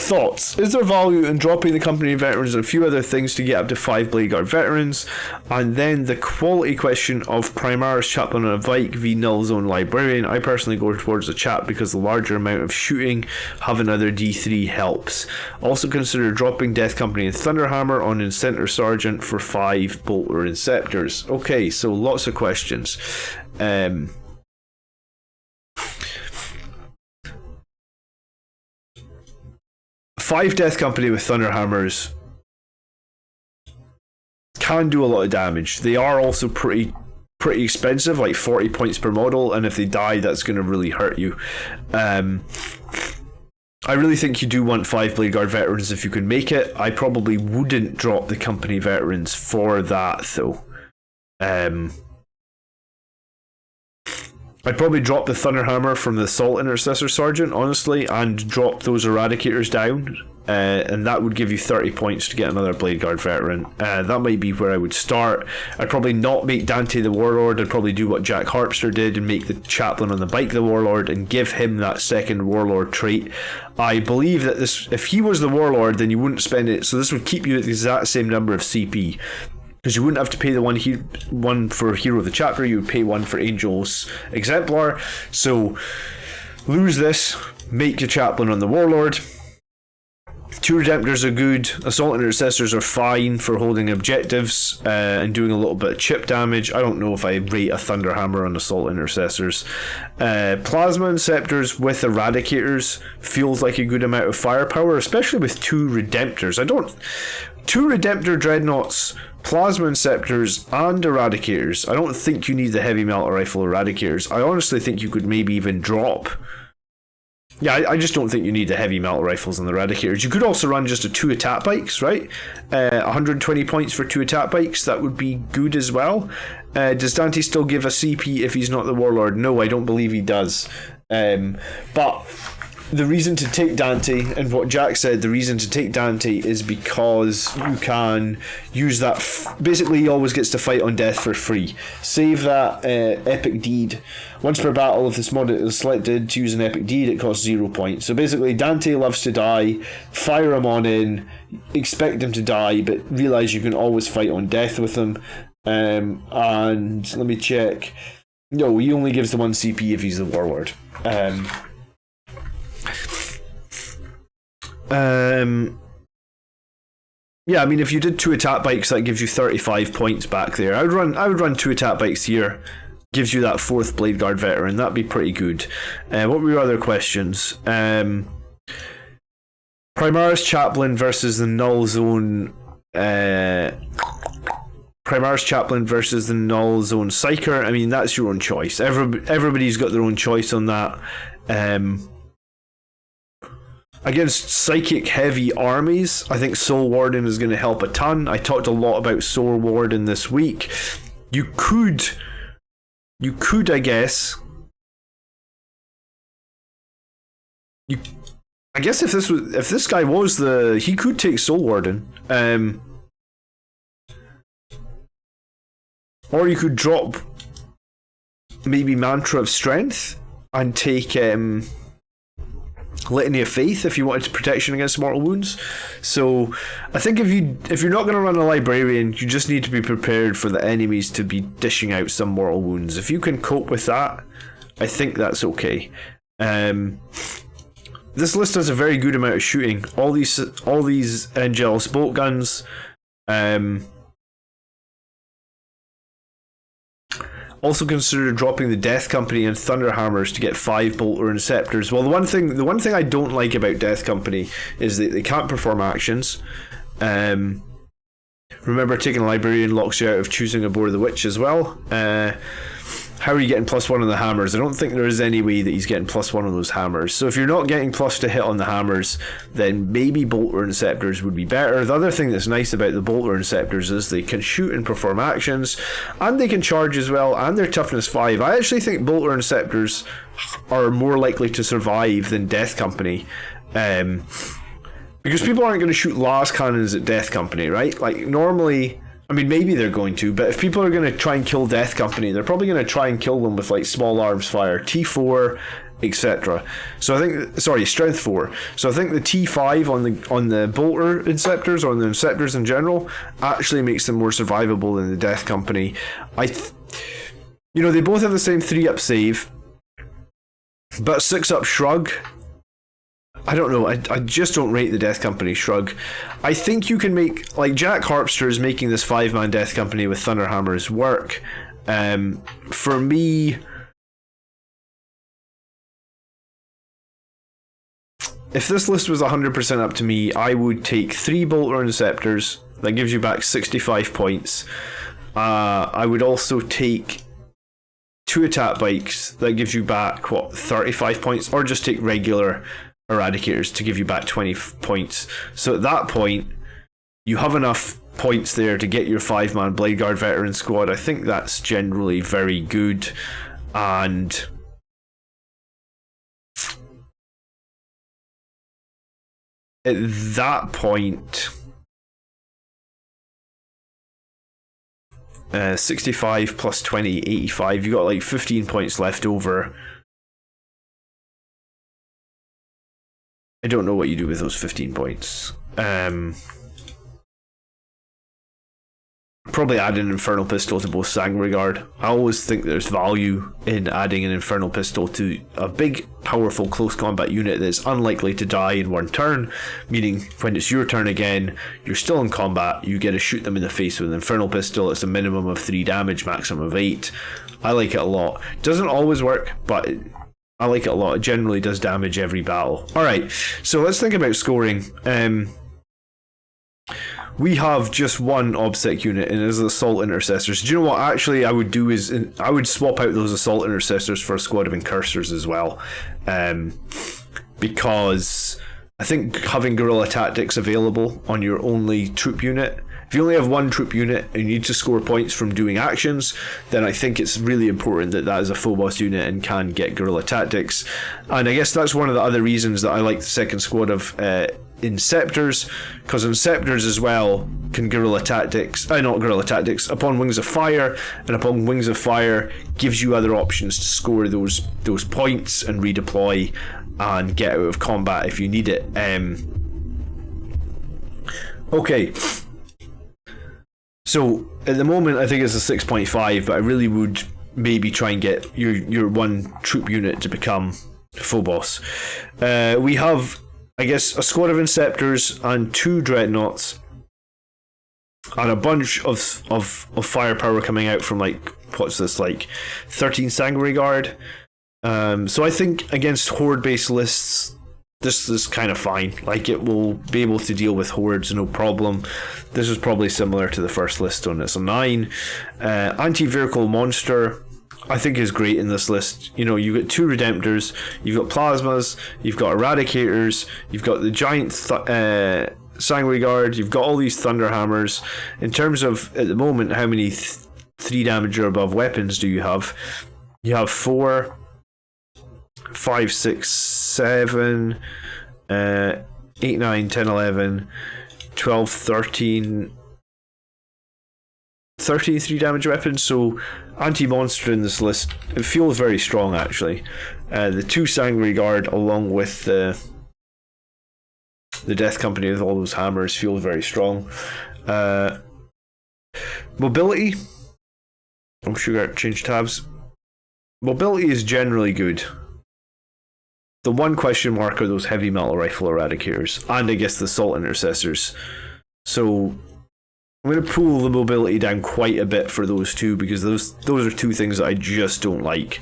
Thoughts? Is there value in dropping the company veterans and a few other things to get up to 5 Blade Guard veterans? And then the quality question of Primaris, Chaplin, and a Vike v Null Zone Librarian. I personally go towards the Chap because the larger amount of shooting, have another D3 helps. Also consider dropping Death Company and Thunderhammer on Incenter Sergeant for 5 Bolter Inceptors. Okay, so lots of questions. 5 Death Company with Thunderhammers can do a lot of damage. They are also pretty expensive, like 40 points per model, and if they die, that's going to really hurt you. I really think you do want 5 Blade Guard Veterans if you can make it. I probably wouldn't drop the company veterans for that, though. I'd probably drop the Thunderhammer from the Assault Intercessor Sergeant, honestly, and drop those Eradicators down, and that would give you 30 points to get another Blade Guard Veteran. That might be where I would start. I'd probably not make Dante the Warlord. I'd probably do what Jack Harpster did and make the Chaplain on the bike the Warlord and give him that second Warlord trait. I believe that if he was the Warlord, then you wouldn't spend it, so this would keep you at the exact same number of CP. Because you wouldn't have to pay the one for Hero of the Chapter, you would pay one for Angel's Exemplar. So, lose this, make your Chaplain on the Warlord. 2 Redemptors are good, Assault Intercessors are fine for holding objectives and doing a little bit of chip damage. I don't know if I rate a Thunderhammer on Assault Intercessors. Plasma Inceptors with Eradicators feels like a good amount of firepower, especially with 2 Redemptors. 2 Redemptor Dreadnoughts, Plasma Inceptors, and Eradicators. I don't think you need the Heavy Melta Rifle Eradicators. I honestly think you could maybe even drop... Yeah, I just don't think you need the Heavy Melta Rifles and the Eradicators. You could also run just a 2 attack bikes, right? 120 points for 2 attack bikes, that would be good as well. Does Dante still give a CP if he's not the Warlord? No, I don't believe he does. But... the reason to take Dante, and what Jack said, the reason to take Dante is because you can use that. Basically, he always gets to fight on death for free. Save that epic deed. Once per battle, if this mod is selected to use an epic deed, it costs 0 points. So basically, Dante loves to die. Fire him on in, expect him to die, but realize you can always fight on death with him. And let me check. No, he only gives the 1 CP if he's the warlord. Yeah, I mean, if you did 2 attack bikes, that gives you 35 points back there. I would run 2 attack bikes here. Gives you that 4th Bladeguard veteran. That'd be pretty good. What were your other questions? Primaris Chaplin versus the Null Zone. Primaris Chaplin versus the Null Zone Psyker. I mean, that's your own choice. Everybody's got their own choice on that. Against psychic heavy armies, I think Soul Warden is going to help a ton. I talked a lot about Soul Warden this week. You could, I guess. I guess if this guy was he could take Soul Warden. Or you could drop maybe Mantra of Strength and take Litany of Faith if you wanted protection against mortal wounds. So I think if you're not going to run a librarian, you just need to be prepared for the enemies to be dishing out some mortal wounds. If you can cope with that, I think that's okay. This list has a very good amount of shooting. All these Angelus bolt guns. Also consider dropping the Death Company and Thunder Hammers to get 5 Bolter Interceptors. Well, the one thing I don't like about Death Company is that they can't perform actions. Remember, taking a Librarian locks you out of choosing a Bore the Witch as well. How are you getting +1 on the hammers? I don't think there is any way that he's getting +1 on those hammers. So if you're not getting plus to hit on the hammers, then maybe Bolter Interceptors would be better. The other thing that's nice about the Bolter Interceptors is they can shoot and perform actions, and they can charge as well, and they're toughness 5. I actually think Bolter Interceptors are more likely to survive than Death Company. Because people aren't going to shoot las cannons at Death Company, right? Like, normally... I mean, maybe they're going to, but if people are going to try and kill Death Company, they're probably going to try and kill them with like small arms fire, T4, etc. So I think, strength 4. So I think the T5 on the Bolter Inceptors, or on the Inceptors in general, actually makes them more survivable than the Death Company. They both have the same 3-up save, but 6-up shrug. I don't know, I just don't rate the Death Company shrug. I think you can make, like, Jack Harpster is making this 5-man Death Company with Thunderhammers work. For me, if this list was 100% up to me, I would take 3 Bolter Interceptors, that gives you back 65 points. I would also take 2 attack bikes, that gives you back, 35 points, or just take regular Eradicators to give you back 20 points. So at that point, you have enough points there to get your 5-man Bladeguard veteran squad. I think that's generally very good. And at that point, 65 plus 20, 85, you got like 15 points left over. I don't know what you do with those 15 points. Probably add an Infernal Pistol to both Sangregard. I always think there's value in adding an Infernal Pistol to a big, powerful, close combat unit that's unlikely to die in one turn, meaning when it's your turn again, you're still in combat, you get to shoot them in the face with an Infernal Pistol. It's a minimum of 3 damage, maximum of 8. I like it a lot. Doesn't always work, but I like it a lot. It generally does damage every battle. Alright, so let's think about scoring. We have just one OBSEC unit, and it is Assault Intercessors. Do you know what actually I would do is I would swap out those Assault Intercessors for a squad of Incursors as well. Because I think having Guerrilla Tactics available on your only troop unit, if you only have one troop unit and you need to score points from doing actions, then I think it's really important that that is a Phobos unit and can get Guerrilla Tactics. And I guess that's one of the other reasons that I like the second squad of Inceptors, because Inceptors as well can Guerrilla Tactics, not Guerrilla Tactics, Upon Wings of Fire, and Upon Wings of Fire gives you other options to score those points and redeploy and get out of combat if you need it. Okay. So, at the moment, I think it's a 6.5, but I really would maybe try and get your one troop unit to become Phobos. We have, I guess, a squad of Inceptors and 2 Dreadnoughts, and a bunch of firepower coming out from, like, what's this, like 13 Sanguinary Guard. So I think against horde-based lists, this is kind of fine. Like, it will be able to deal with hordes, no problem. This is probably similar to the first list on its 9. Anti-vehicle monster, I think, is great in this list. You know, you've got 2 Redemptors, you've got Plasmas, you've got Eradicators, you've got the giant Sanguinary Guard, you've got all these Thunderhammers. In terms of, at the moment, how many 3 damage or above weapons do you have? You have 4, 5, 6, 7, 8, 9, 10, 11, 12, 13, 3 damage weapons. So anti-monster in this list, it feels very strong, actually. The 2 Sanguinary Guard along with the Death Company with all those hammers feels very strong. Mobility, I'm sure I change tabs. Mobility is generally good. The one question mark are those heavy metal rifle Eradicators, and I guess the assault intercessors. So I'm going to pull the mobility down quite a bit for those 2, because those are 2 things that I just don't like.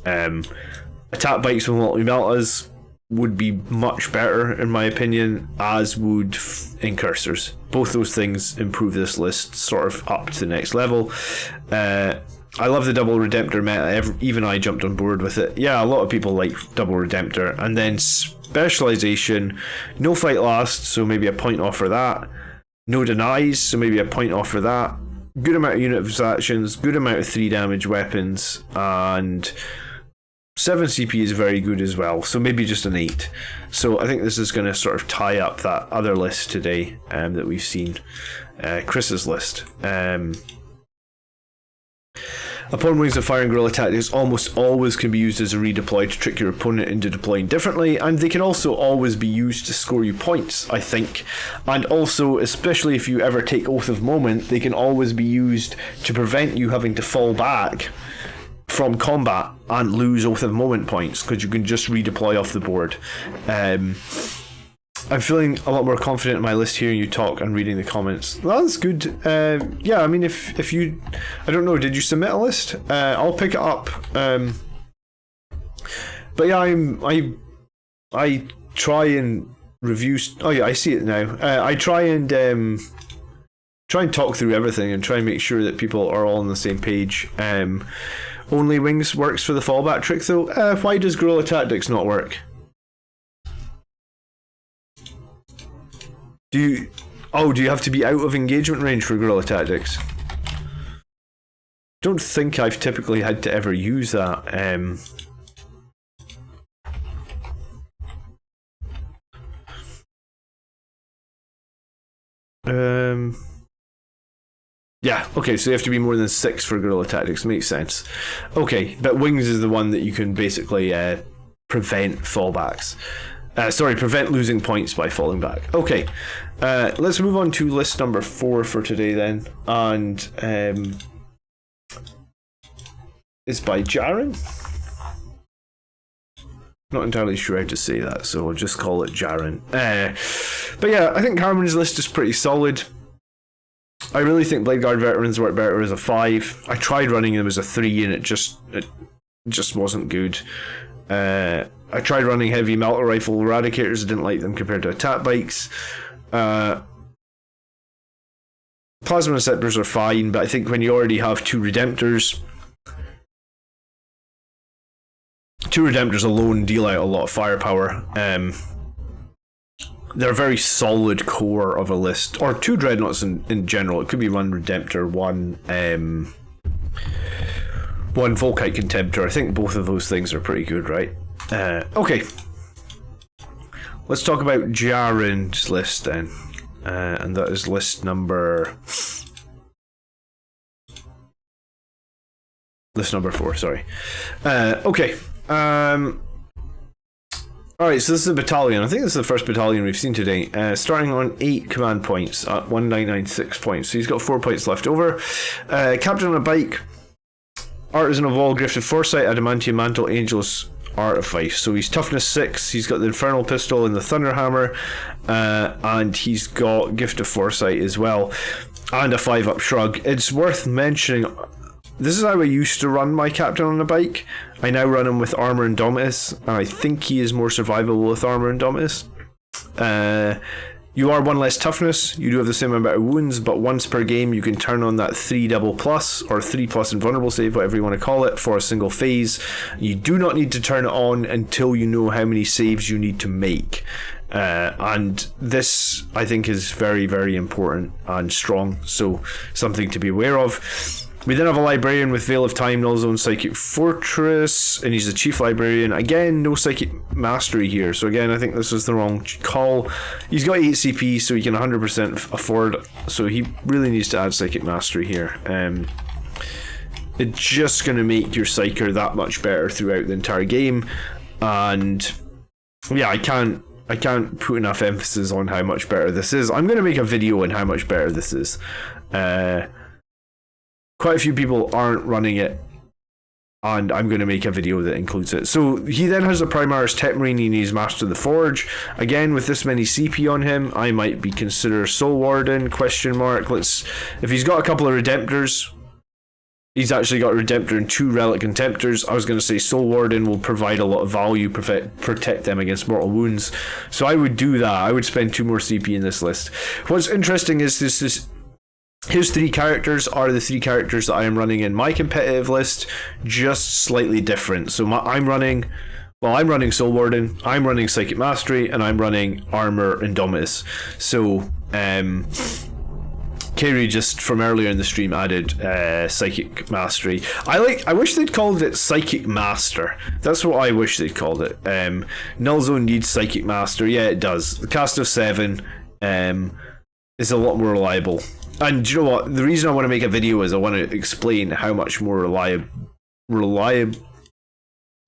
Attack bikes with multi-meltas would be much better in my opinion, as would Incursors. Both those things improve this list sort of up to the next level. I love the double Redemptor meta. Even I jumped on board with it. Yeah, a lot of people like double Redemptor. And then specialization, no fight last, so maybe a point off for that. No denies, so maybe a point off for that. Good amount of unit actions, good amount of 3 damage weapons, and 7 CP is very good as well, so maybe just an 8. So I think this is going to sort of tie up that other list today that we've seen, Chris's list. Upon wings of fire and guerrilla tactics almost always can be used as a redeploy to trick your opponent into deploying differently, and they can also always be used to score you points, I think. And also, especially if you ever take Oath of Moment, they can always be used to prevent you having to fall back from combat and lose Oath of Moment points, because you can just redeploy off the board. I'm feeling a lot more confident in my list hearing you talk and reading the comments. Well, that's good. Yeah, I mean, if you, I don't know, did you submit a list? I'll pick it up. But yeah, I try and review. Oh yeah, I see it now. I try and talk through everything and try and make sure that people are all on the same page. Only wings works for the fallback trick though. Why does guerrilla tactics not work? Do you have to be out of engagement range for guerrilla tactics? Don't think I've typically had to ever use that. Yeah, okay, so you have to be more than 6 for guerrilla tactics. Makes sense. Okay, but wings is the one that you can basically prevent fallbacks. Prevent losing points by falling back. Okay, let's move on to list number 4 for today then, and it's by Jaren. Not entirely sure how to say that, so I'll just call it Jaren. But yeah, I think Cameron's list is pretty solid. I really think Vanguard Veterans work better as a 5. I tried running them as a 3 and it just wasn't good. I tried running heavy melter rifle eradicators. I didn't like them compared to attack bikes. Plasma Inceptors are fine, but I think when you already have 2 Redemptors alone deal out a lot of firepower. They're a very solid core of a list, or 2 Dreadnoughts in general. It could be 1 Redemptor, 1 Volkite Contemptor. I think both of those things are pretty good, right? Okay. Let's talk about Jaren's list then. And that is list number 4, sorry. Okay. Alright, so this is a battalion. I think this is the first battalion we've seen today. Starting on 8 command points at 1996 points. So he's got 4 points left over. Captain on a bike. Artisan of All, Gifted Foresight, Adamantium Mantle, Angel's Artifice. So he's toughness 6, he's got the Infernal Pistol and the Thunderhammer, and he's got Gift of Foresight as well, and a 5-up shrug. It's worth mentioning, this is how I used to run my captain on a bike. I now run him with Armor Indomitus, and I think he is more survivable with Armor Indomitus. You are 1 less toughness, you do have the same amount of wounds, but once per game you can turn on that 3 double plus, or 3 plus invulnerable save, whatever you want to call it, for a single phase. You do not need to turn it on until you know how many saves you need to make. And this, I think, is very, very important and strong, so something to be aware of. We then have a Librarian with Veil of Time, Null Zone, Psychic Fortress, and he's the Chief Librarian. Again, no Psychic Mastery here, so again, I think this is the wrong call. He's got 8 CP, so he can 100% afford, so he really needs to add Psychic Mastery here. It's just going to make your Psyker that much better throughout the entire game, and yeah, I can't put enough emphasis on how much better this is. I'm going to make a video on how much better this is. Quite a few people aren't running it, and I'm going to make a video that includes it. So he then has a Primaris Tetmarine and he's Master of the Forge. Again, with this many CP on him, I might be consider Soul Warden, question mark. If he's got a couple of Redemptors, he's actually got a Redemptor and 2 Relic Contemptors. I was going to say Soul Warden will provide a lot of value, protect them against mortal wounds. So I would do that. I would spend 2 more CP in this list. What's interesting is his 3 characters are the 3 characters that I am running in my competitive list, just slightly different. So I'm running Soul Warden, I'm running Psychic Mastery, and I'm running Armor Indomitus. So Kerry just from earlier in the stream added Psychic Mastery. I wish they'd called it Psychic Master. That's what I wish they'd called it. Null Zone needs Psychic Master. Yeah, it does. The cast of 7 is a lot more reliable. And do you know what? The reason I want to make a video is I want to explain how much more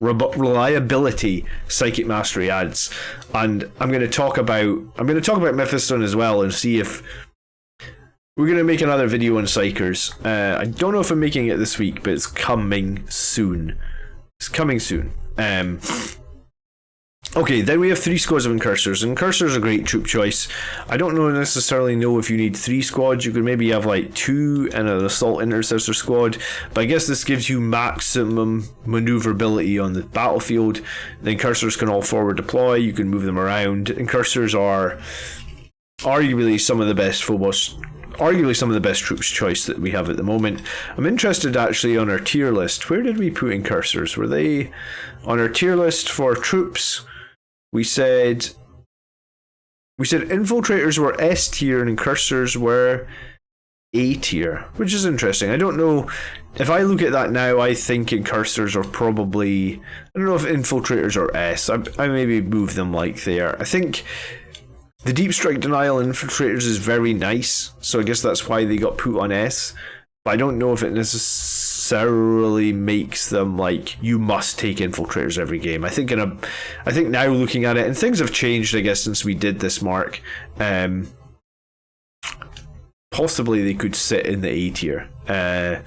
reliability Psychic Mastery adds. And I'm going to talk about Mephiston as well, and see if we're going to make another video on Psychers. I don't know if I'm making it this week, but it's coming soon. Okay, then we have 3 squads of Incursors. Incursors are a great troop choice. I don't necessarily know if you need 3 squads. You could maybe have like 2 and an Assault Intercessor squad, but I guess this gives you maximum maneuverability on the battlefield. The Incursors can all forward deploy, you can move them around. Incursors are arguably some of the best troops choice that we have at the moment. I'm interested actually on our tier list. Where did we put Incursors? Were they on our tier list for troops? We said Infiltrators were S tier and Incursors were A tier, which is interesting. I don't know, if I look at that now, I think Incursors are probably, I don't know if Infiltrators are S. I maybe move them like they are. I think the Deep Strike Denial Infiltrators is very nice, so I guess that's why they got put on S. But I don't know if it necessarily makes them like you must take Infiltrators every game. I think now looking at it, and things have changed, I guess, since we did this, Mark. Possibly they could sit in the A tier. I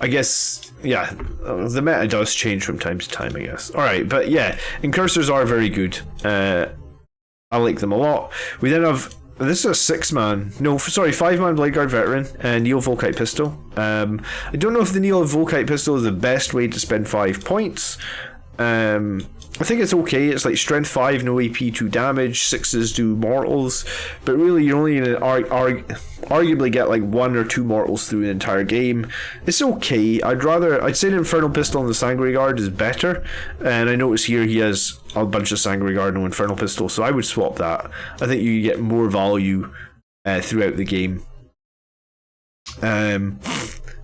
guess, yeah, the meta does change from time to time, I guess. Alright, but yeah, Incursors are very good. I like them a lot. We then have, this is a 5-man Vanguard Veteran and Neo Volkite Pistol. I don't know if the Neo Volkite Pistol is the best way to spend 5 points. I think it's okay. It's like strength 5, no AP, 2 damage, 6s do mortals, but really you're only going to arguably get like 1 or 2 mortals through the entire game. It's okay. I'd say the Infernal Pistol and the Sanguinary Guard is better, and I notice here he has a bunch of Sanguinary Guard and no Infernal Pistol, so I would swap that. I think you get more value throughout the game.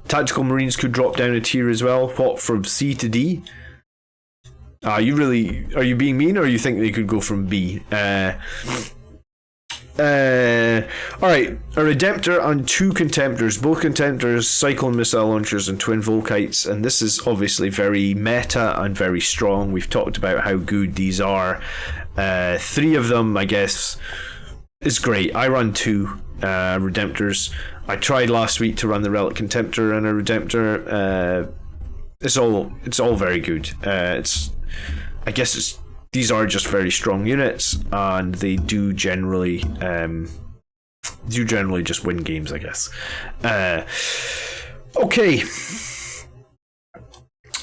Tactical Marines could drop down a tier as well. What, from C to D? Are you being mean, or you think they could go from B? Alright, a Redemptor and 2 Contemptors, both Contemptors, Cyclone missile launchers and twin Volkites, and this is obviously very meta and very strong. We've talked about how good these are. 3 of them, I guess, is great. I run 2 Redemptors. I tried last week to run the Relic Contemptor and a Redemptor. It's all very good. These are just very strong units, and they do generally just win games, I guess. Okay.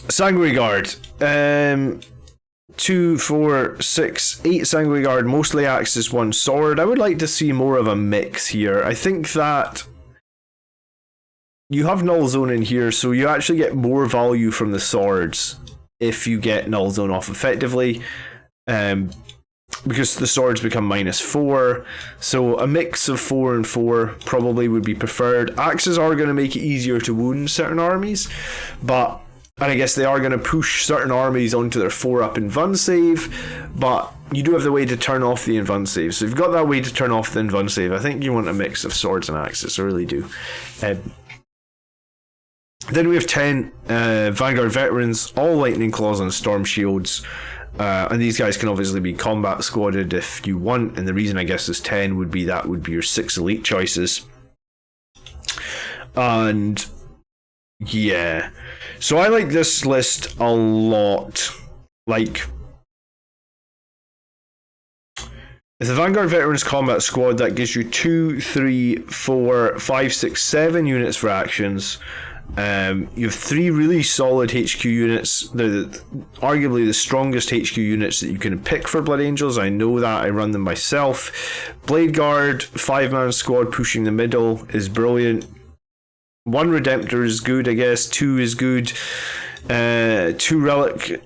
Sanguinary Guard. 2, 4, 6, 8 Sanguinary Guard, mostly axes, 1 sword. I would like to see more of a mix here. I think that you have Null Zone in here, so you actually get more value from the swords if you get Null Zone off effectively, because the swords become -4. So a mix of 4 and 4 probably would be preferred. Axes are going to make it easier to wound certain armies, and I guess they are going to push certain armies onto their 4-up invuln save, but you do have the way to turn off the invuln save. So if you've got that way to turn off the invuln save, I think you want a mix of swords and axes. I really do. Then we have 10 Vanguard Veterans, all Lightning Claws and Storm Shields. And these guys can obviously be combat squadded if you want. And the reason I guess is 10 would be your 6 elite choices. And yeah. So I like this list a lot. Like, if the Vanguard Veterans Combat Squad, that gives you 2, 3, 4, 5, 6, 7 units for actions. You have 3 really solid HQ units. They're arguably the strongest HQ units that you can pick for Blood Angels. I know that, I run them myself. Blade Guard, 5-man squad pushing the middle is brilliant. 1 Redemptor is good, I guess. 2 is good. 2 Relic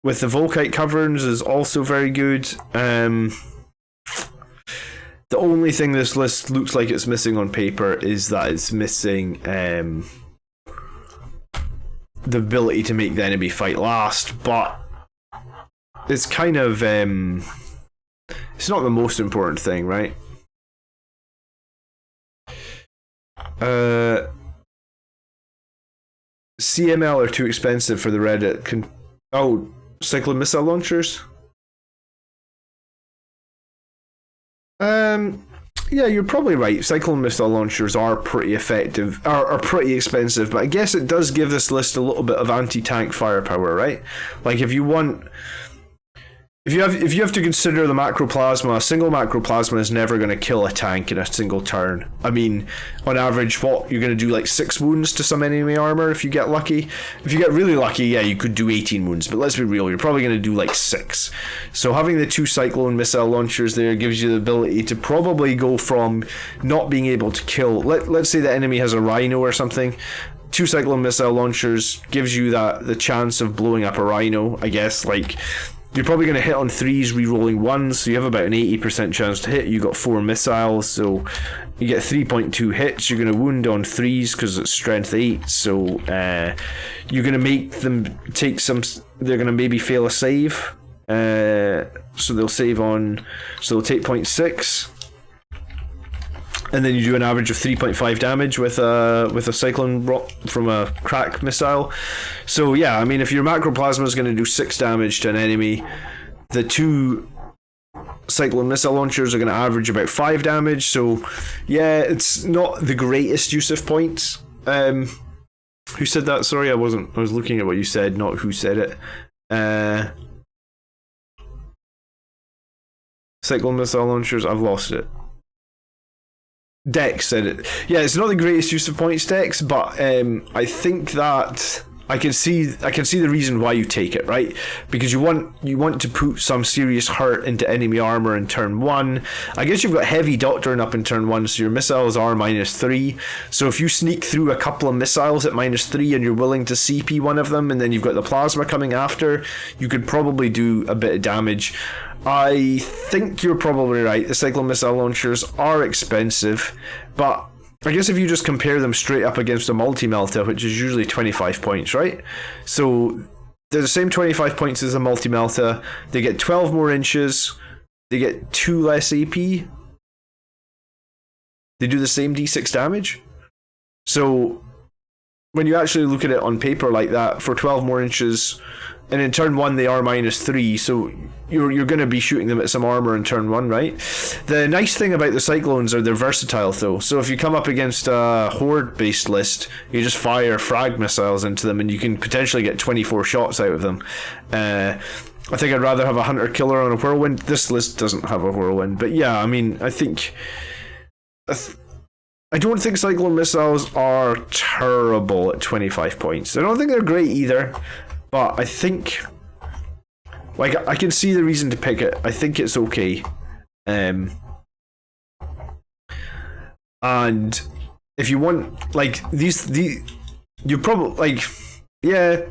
with the Volkite Coverings is also very good. The only thing this list looks like it's missing on paper is that it's missing the ability to make the enemy fight last, but it's kind of it's not the most important thing, right? CML are too expensive for the Reddit. Cyclone missile launchers. Yeah, you're probably right. Cyclone missile launchers are pretty effective, are pretty expensive, but I guess it does give this list a little bit of anti-tank firepower, right? Like if you have to consider the macroplasma, a single macroplasma is never going to kill a tank in a single turn. I mean, on average, you're going to do like 6 wounds to some enemy armor if you get lucky. If you get really lucky, yeah, you could do 18 wounds, but let's be real, you're probably going to do like 6. So having the 2 Cyclone missile launchers there gives you the ability to probably go from not being able to kill, let's say the enemy has a rhino or something. 2 Cyclone missile launchers gives you the chance of blowing up a rhino, I guess. Like, you're probably going to hit on 3s, re-rolling 1s, so you have about an 80% chance to hit. You got 4 missiles, so you get 3.2 hits. You're going to wound on 3s because it's strength 8, so you're going to make them take some. They're going to maybe fail a save, so they'll take 0.6. And then you do an average of 3.5 damage with a Cyclone rock from a crack missile. So yeah, I mean, if your macroplasma is going to do 6 damage to an enemy, the 2 Cyclone missile launchers are going to average about 5 damage. So yeah, it's not the greatest use of points. Who said that? Sorry, I was looking at what you said, not who said it. Cyclone missile launchers, I've lost it. Dex said it. Yeah, it's not the greatest use of points, Dex, but I think that I can see the reason why you take it, right? Because you want to put some serious hurt into enemy armor in turn 1. I guess you've got heavy doctrine up in turn 1, so your missiles are -3. So if you sneak through a couple of missiles at -3 and you're willing to CP one of them, and then you've got the plasma coming after, you could probably do a bit of damage. I think you're probably right. The Cyclone missile launchers are expensive, but I guess if you just compare them straight up against a multi-melta, which is usually 25 points, right? So they're the same 25 points as a multi-melta. They get 12 more inches. They get 2 less AP. They do the same D6 damage. So when you actually look at it on paper like that, for 12 more inches, and in turn 1 they are -3, so you're going to be shooting them at some armor in turn 1, right? The nice thing about the Cyclones are they're versatile though, so if you come up against a horde based list, you just fire frag missiles into them and you can potentially get 24 shots out of them. I think I'd rather have a hunter killer on a whirlwind. This list doesn't have a whirlwind, but yeah, I mean, I think I don't think Cyclone missiles are terrible at 25 points. I don't think they're great either, but I think, like, I can see the reason to pick it. I think it's okay. And if you want, like, you probably, like, yeah.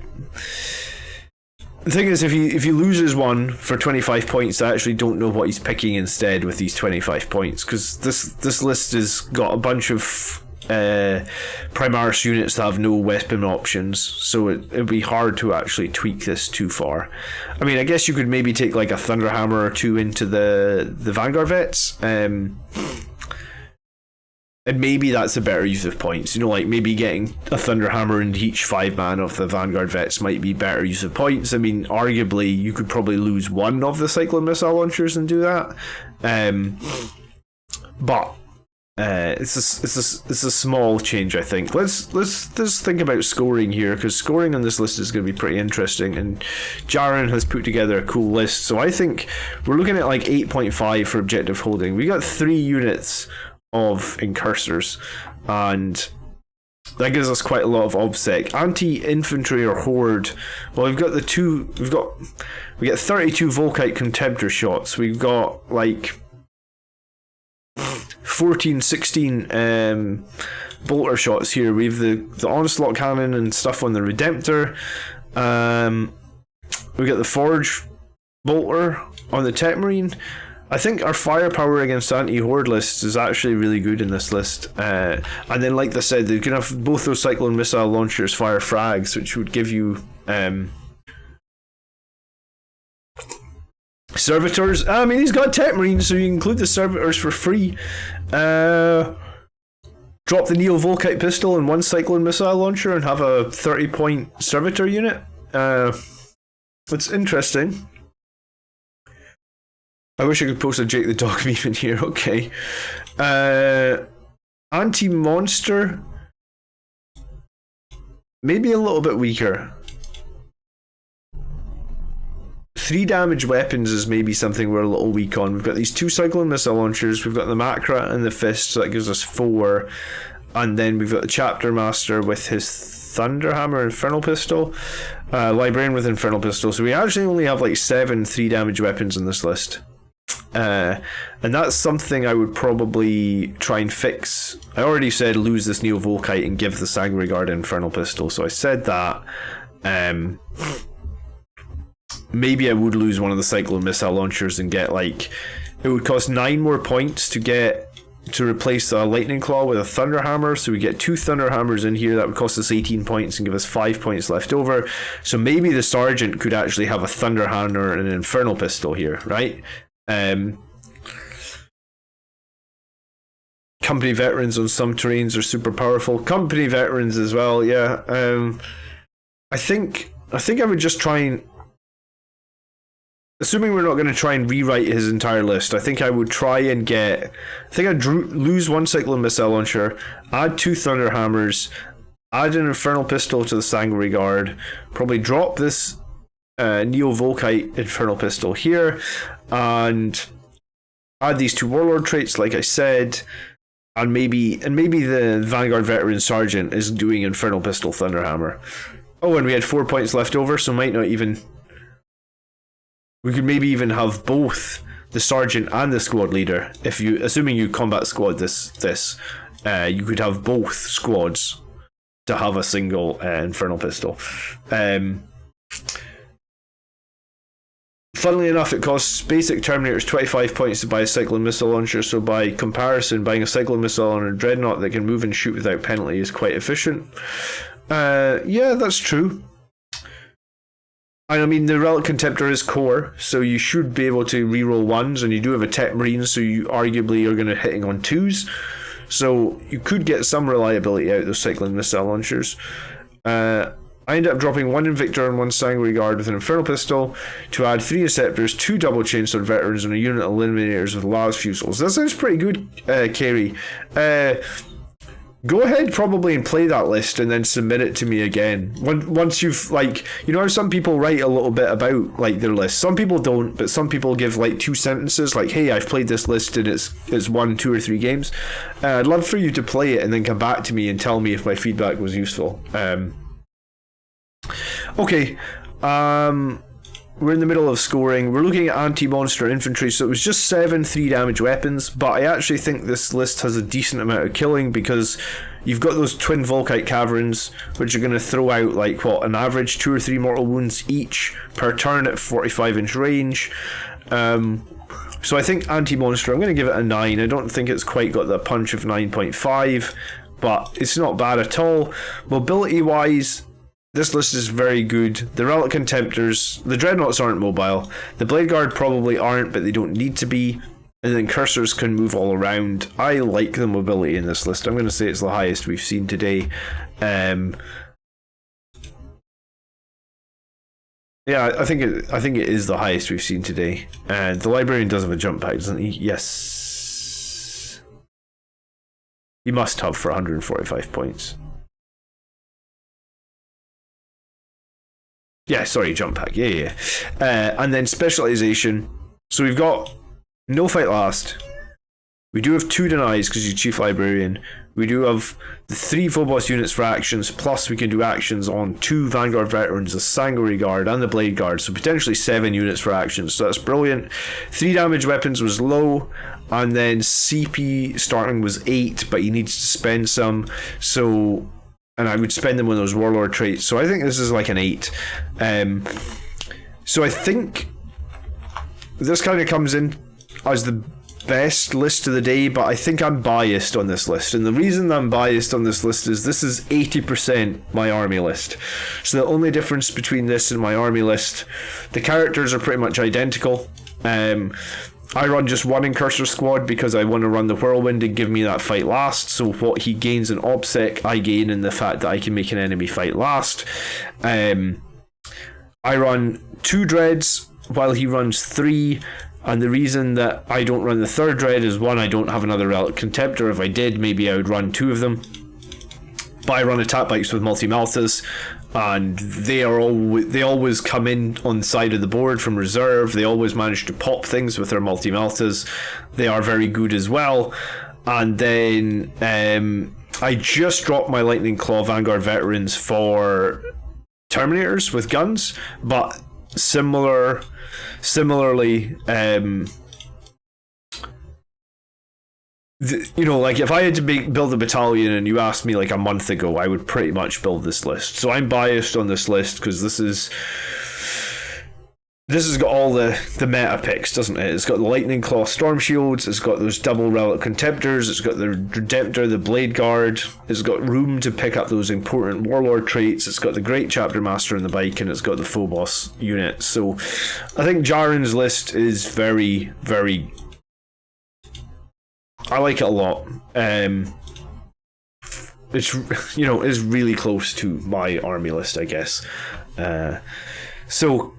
The thing is, if he loses one for 25 points, I actually don't know what he's picking instead with these 25 points, because this list has got a bunch of Primaris units that have no weapon options, so it'd be hard to actually tweak this too far. I mean, I guess you could maybe take like a Thunderhammer or two into the Vanguard Vets, and maybe that's a better use of points. You know, like maybe getting a Thunderhammer into each 5-man of the Vanguard Vets might be better use of points. I mean, arguably, you could probably lose one of the Cyclone missile launchers and do that. But it's a small change, I think. Let's think about scoring here, because scoring on this list is going to be pretty interesting. And Jaren has put together a cool list, so I think we're looking at like 8.5 for objective holding. We got 3 units of Intercessors, and that gives us quite a lot of obsec. Anti-infantry or horde, well, we get 32 Volkite Contemptor shots. We've got like 14, 16 bolter shots here. We have the onslaught cannon and stuff on the Redemptor. We got the forge bolter on the Tech Marine. I think our firepower against anti-horde lists is actually really good in this list. And then, like I said, you can have both those Cyclone missile launchers fire frags, which would give you servitors. I mean, he's got Tech Marines, so you can include the servitors for free. Drop the Neo Volkite pistol and 1 Cyclone missile launcher and have a 30-point servitor unit. It's interesting. I wish I could post a Jake the Dog meme in here. Okay. Anti-monster. Maybe a little bit weaker. 3 damage weapons is maybe something we're a little weak on. We've got these 2 Cyclone missile launchers. We've got the Macra and the Fist, so that gives us 4. And then we've got the Chapter Master with his Thunderhammer Infernal Pistol. Librarian with Infernal Pistol. So we actually only have like 7 3 damage weapons in this list. And that's something I would probably try and fix. I already said lose this Neo Volkite and give the Sanguinary Guard Infernal Pistol, so I said that. Maybe I would lose one of the Cyclone missile launchers and get like, it would cost 9 more points to replace a Lightning Claw with a Thunderhammer, so we get 2 Thunderhammers in here. That would cost us 18 points and give us 5 points left over. So maybe the Sergeant could actually have a Thunderhammer and an Infernal Pistol here, right? Company Veterans on some terrains are super powerful. Company Veterans as well, yeah. I think I would just try and, assuming we're not going to try and rewrite his entire list, I think I would try and I'd lose 1 Cyclone missile launcher, add 2 Thunderhammers, add an Infernal Pistol to the Sanguinary Guard, probably drop this Neo Volkite Infernal Pistol here, and add these 2 Warlord traits, like I said, and maybe the Vanguard Veteran Sergeant is doing Infernal Pistol Thunderhammer. Oh, and we had 4 points left over, so might not even. We could maybe even have both the Sergeant and the Squad Leader. If you, assuming you combat squad this, you could have both squads to have a single Infernal Pistol. Funnily enough, it costs basic Terminators 25 points to buy a Cyclone missile launcher, so by comparison, buying a Cyclone missile on a Dreadnought that can move and shoot without penalty is quite efficient. Yeah, that's true. And I mean, the Relic Contemptor is core, so you should be able to reroll 1s, and you do have a Tech Marine, so you arguably are going to hitting on 2s. So you could get some reliability out of those Cyclone missile launchers. I ended up dropping 1 Invictor and 1 Sanguinary Guard with an Infernal Pistol to add 3 Deceptors, 2 Double Chainsword Veterans, and a unit of Eliminators with Las Fusils. That sounds pretty good, Kerry. Go ahead probably and play that list and then submit it to me again. Once you've, like, you know how some people write a little bit about, like, their list? Some people don't, but some people give, like, 2 sentences, like, hey, I've played this list and it's 1, 2, or 3 games. I'd love for you to play it and then come back to me and tell me if my feedback was useful. Okay, we're in the middle of scoring. We're looking at anti-monster infantry, so it was just 7 3-damage weapons, but I actually think this list has a decent amount of killing because you've got those twin Volkite caverns, which are going to throw out, like, what, an average 2 or 3 mortal wounds each per turn at 45-inch range. So I think anti-monster, I'm going to give it a 9. I don't think it's quite got the punch of 9.5, but it's not bad at all. Mobility-wise, this list is very good. The Relic Contemptors, the Dreadnoughts aren't mobile. The Blade Guard probably aren't, but they don't need to be. And then Cursors can move all around. I like the mobility in this list. I'm going to say it's the highest we've seen today. Yeah, I think it is the highest we've seen today. And the Librarian does have a jump pack, doesn't he? Yes. He must have for 145 points. Yeah, sorry, jump pack. Yeah. And then specialization. So we've got no fight last. We do have 2 denies because you're Chief Librarian. We do have the 3 Phobos units for actions, plus we can do actions on 2 Vanguard Veterans, the Sanguinary Guard, and the Blade Guard. So potentially 7 units for actions. So that's brilliant. 3 damage weapons was low, and then CP starting was 8, but he needs to spend some. So. And I would spend them on those Warlord traits. So I think this is like an 8. So I think this kind of comes in as the best list of the day, but I think I'm biased on this list. And the reason I'm biased on this list is this is 80% my army list. So the only difference between this and my army list, the characters are pretty much identical. I run just 1 Incursor Squad because I want to run the Whirlwind and give me that fight last. So what he gains in OBSEC, I gain in the fact that I can make an enemy fight last. I run 2 Dreads while he runs 3. And the reason that I don't run the 3rd Dread is 1, I don't have another Relic Contemptor. If I did, maybe I would run 2 of them. But I run attack bikes with multi-Malthas, and they always come in on the side of the board from reserve. They always manage to pop things with their multi-Malthas. They are very good as well. And then I just dropped my Lightning Claw Vanguard Veterans for Terminators with guns, but similarly, you know, like if I had to build a battalion and you asked me like a month ago, I would pretty much build this list. So I'm biased on this list because this has got all the meta picks, doesn't it? It's got the Lightning Claw Storm Shields, it's got those double Relic Contemptors, it's got the Redemptor, the Blade Guard, it's got room to pick up those important Warlord traits, it's got the Great Chapter Master on the bike, and it's got the Phobos unit. So I think Jaren's list is very, very... I like it a lot. It's, you know, is really close to my army list, I guess. So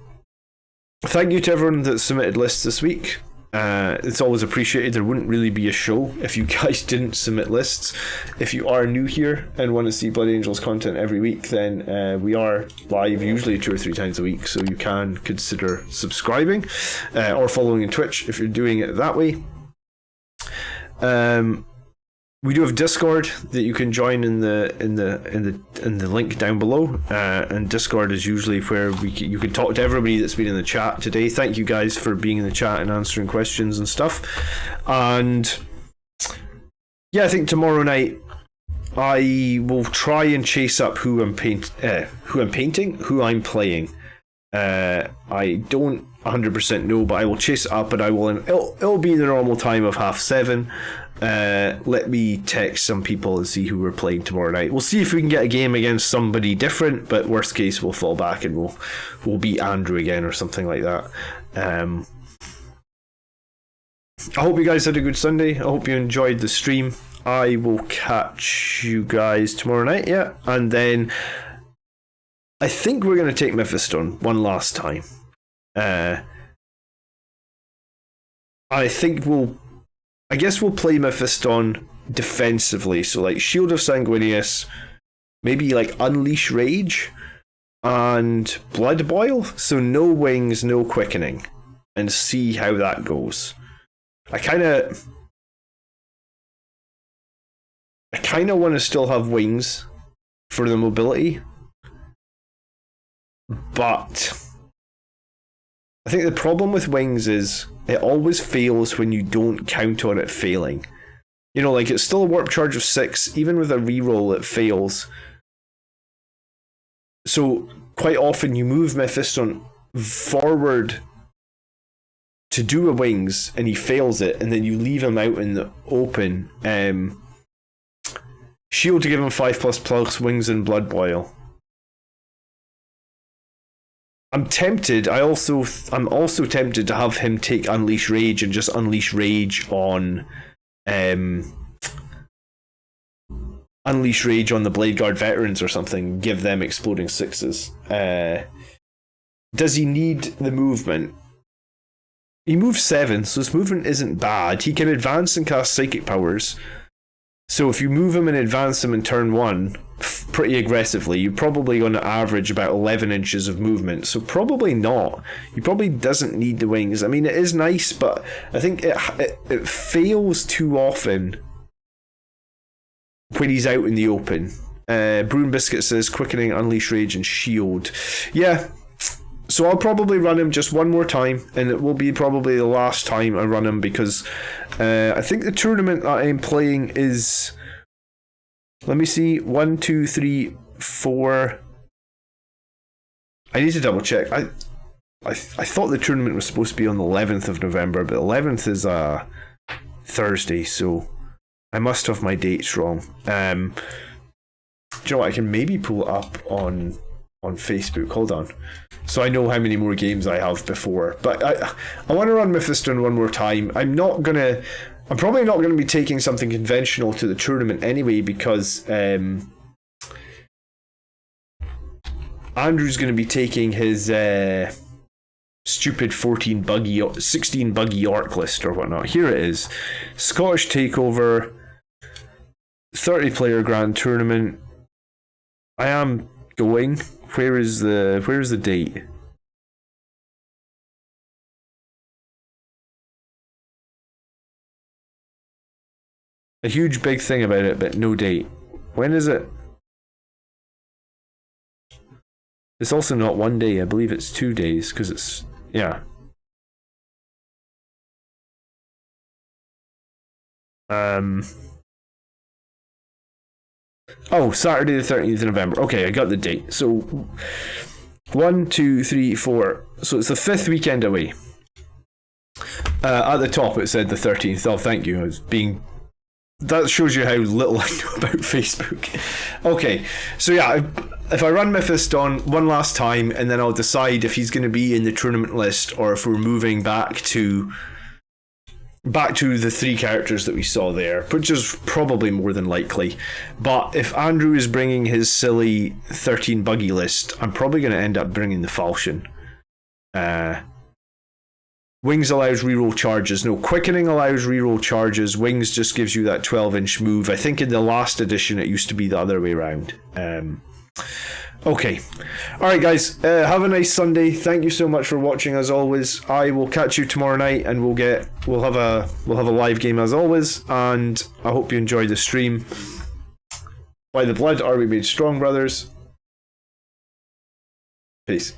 thank you to everyone that submitted lists this week. It's always appreciated. There wouldn't really be a show if you guys didn't submit lists. If you are new here and want to see Blood Angels content every week, then we are live usually 2 or 3 times a week, so you can consider subscribing or following on Twitch if you're doing it that way. We do have Discord that you can join in the link down below, and Discord is usually where you can talk to everybody that's been in the chat today. Thank you guys for being in the chat and answering questions and stuff. And yeah, I think tomorrow night I will try and chase up who I'm painting, who I'm playing. I don't 100% know, but I will chase it up, and I will. It'll be the normal time of 7:30. Let me text some people and see who we're playing tomorrow night. We'll see if we can get a game against somebody different, but worst case we'll fall back and we'll beat Andrew again or something like that. I hope you guys had a good Sunday. I hope you enjoyed the stream. I will catch you guys tomorrow night, yeah, and then I think we're going to take Mephiston one last time. I think I guess we'll play Mephiston defensively. So like Shield of Sanguinius, maybe like Unleash Rage and Blood Boil. So no wings, no quickening, and see how that goes. I kind of want to still have wings for the mobility, but I think the problem with wings is it always fails when you don't count on it failing. You know, like it's still a warp charge of 6, even with a reroll it fails. So quite often you move Mephiston forward to do a wings and he fails it, and then you leave him out in the open. Shield to give him 5++, wings and Blood Boil. I'm tempted. I'm also tempted to have him take Unleash Rage and just Unleash Rage on Unleash Rage on the Bladeguard Veterans or something. Give them exploding 6s. Does he need the movement? He moves 7, so his movement isn't bad. He can advance and cast Psychic Powers. So if you move him and advance him in turn 1 pretty aggressively, you're probably going to average about 11 inches of movement. So probably not. He probably doesn't need the wings. I mean, it is nice, but I think it fails too often when he's out in the open. Brune Biscuit says Quickening, Unleash Rage, and Shield. Yeah. So I'll probably run him just one more time, and it will be probably the last time I run him, because I think the tournament that I'm playing is, let me see, 1, 2, 3, 4. I need to double check. I thought the tournament was supposed to be on the 11th of November, but 11th is Thursday, so I must have my dates wrong. Do you know what? I can maybe pull it up on Facebook. Hold on. So I know how many more games I have before. But I want to run Mephiston one more time. I'm probably not gonna be taking something conventional to the tournament anyway, because Andrew's gonna be taking his stupid 16 buggy arc list or whatnot. Here it is. Scottish Takeover, 30 player grand tournament. I am going. Where's the date? A huge big thing about it, but no date. When is it? It's also not one day. I believe it's 2 days, because it's, yeah. Oh, Saturday the 13th of November. Okay, I got the date. So 1, 2, 3, 4. So it's the 5th weekend away. At the top it said the 13th. Oh, thank you. I was being... That shows you how little I know about Facebook. Okay, so yeah, if I run Mephiston one last time, and then I'll decide if he's going to be in the tournament list or if we're moving back to the 3 characters that we saw there, which is probably more than likely. But if Andrew is bringing his silly 13 buggy list, I'm probably going to end up bringing the Falchion. Wings allows reroll charges. No, Quickening allows reroll charges. Wings just gives you that 12-inch move. I think in the last edition it used to be the other way around. Okay. Alright guys, have a nice Sunday. Thank you so much for watching as always. I will catch you tomorrow night, and we'll have a live game as always, and I hope you enjoyed the stream. By the blood are we made strong, brothers. Peace.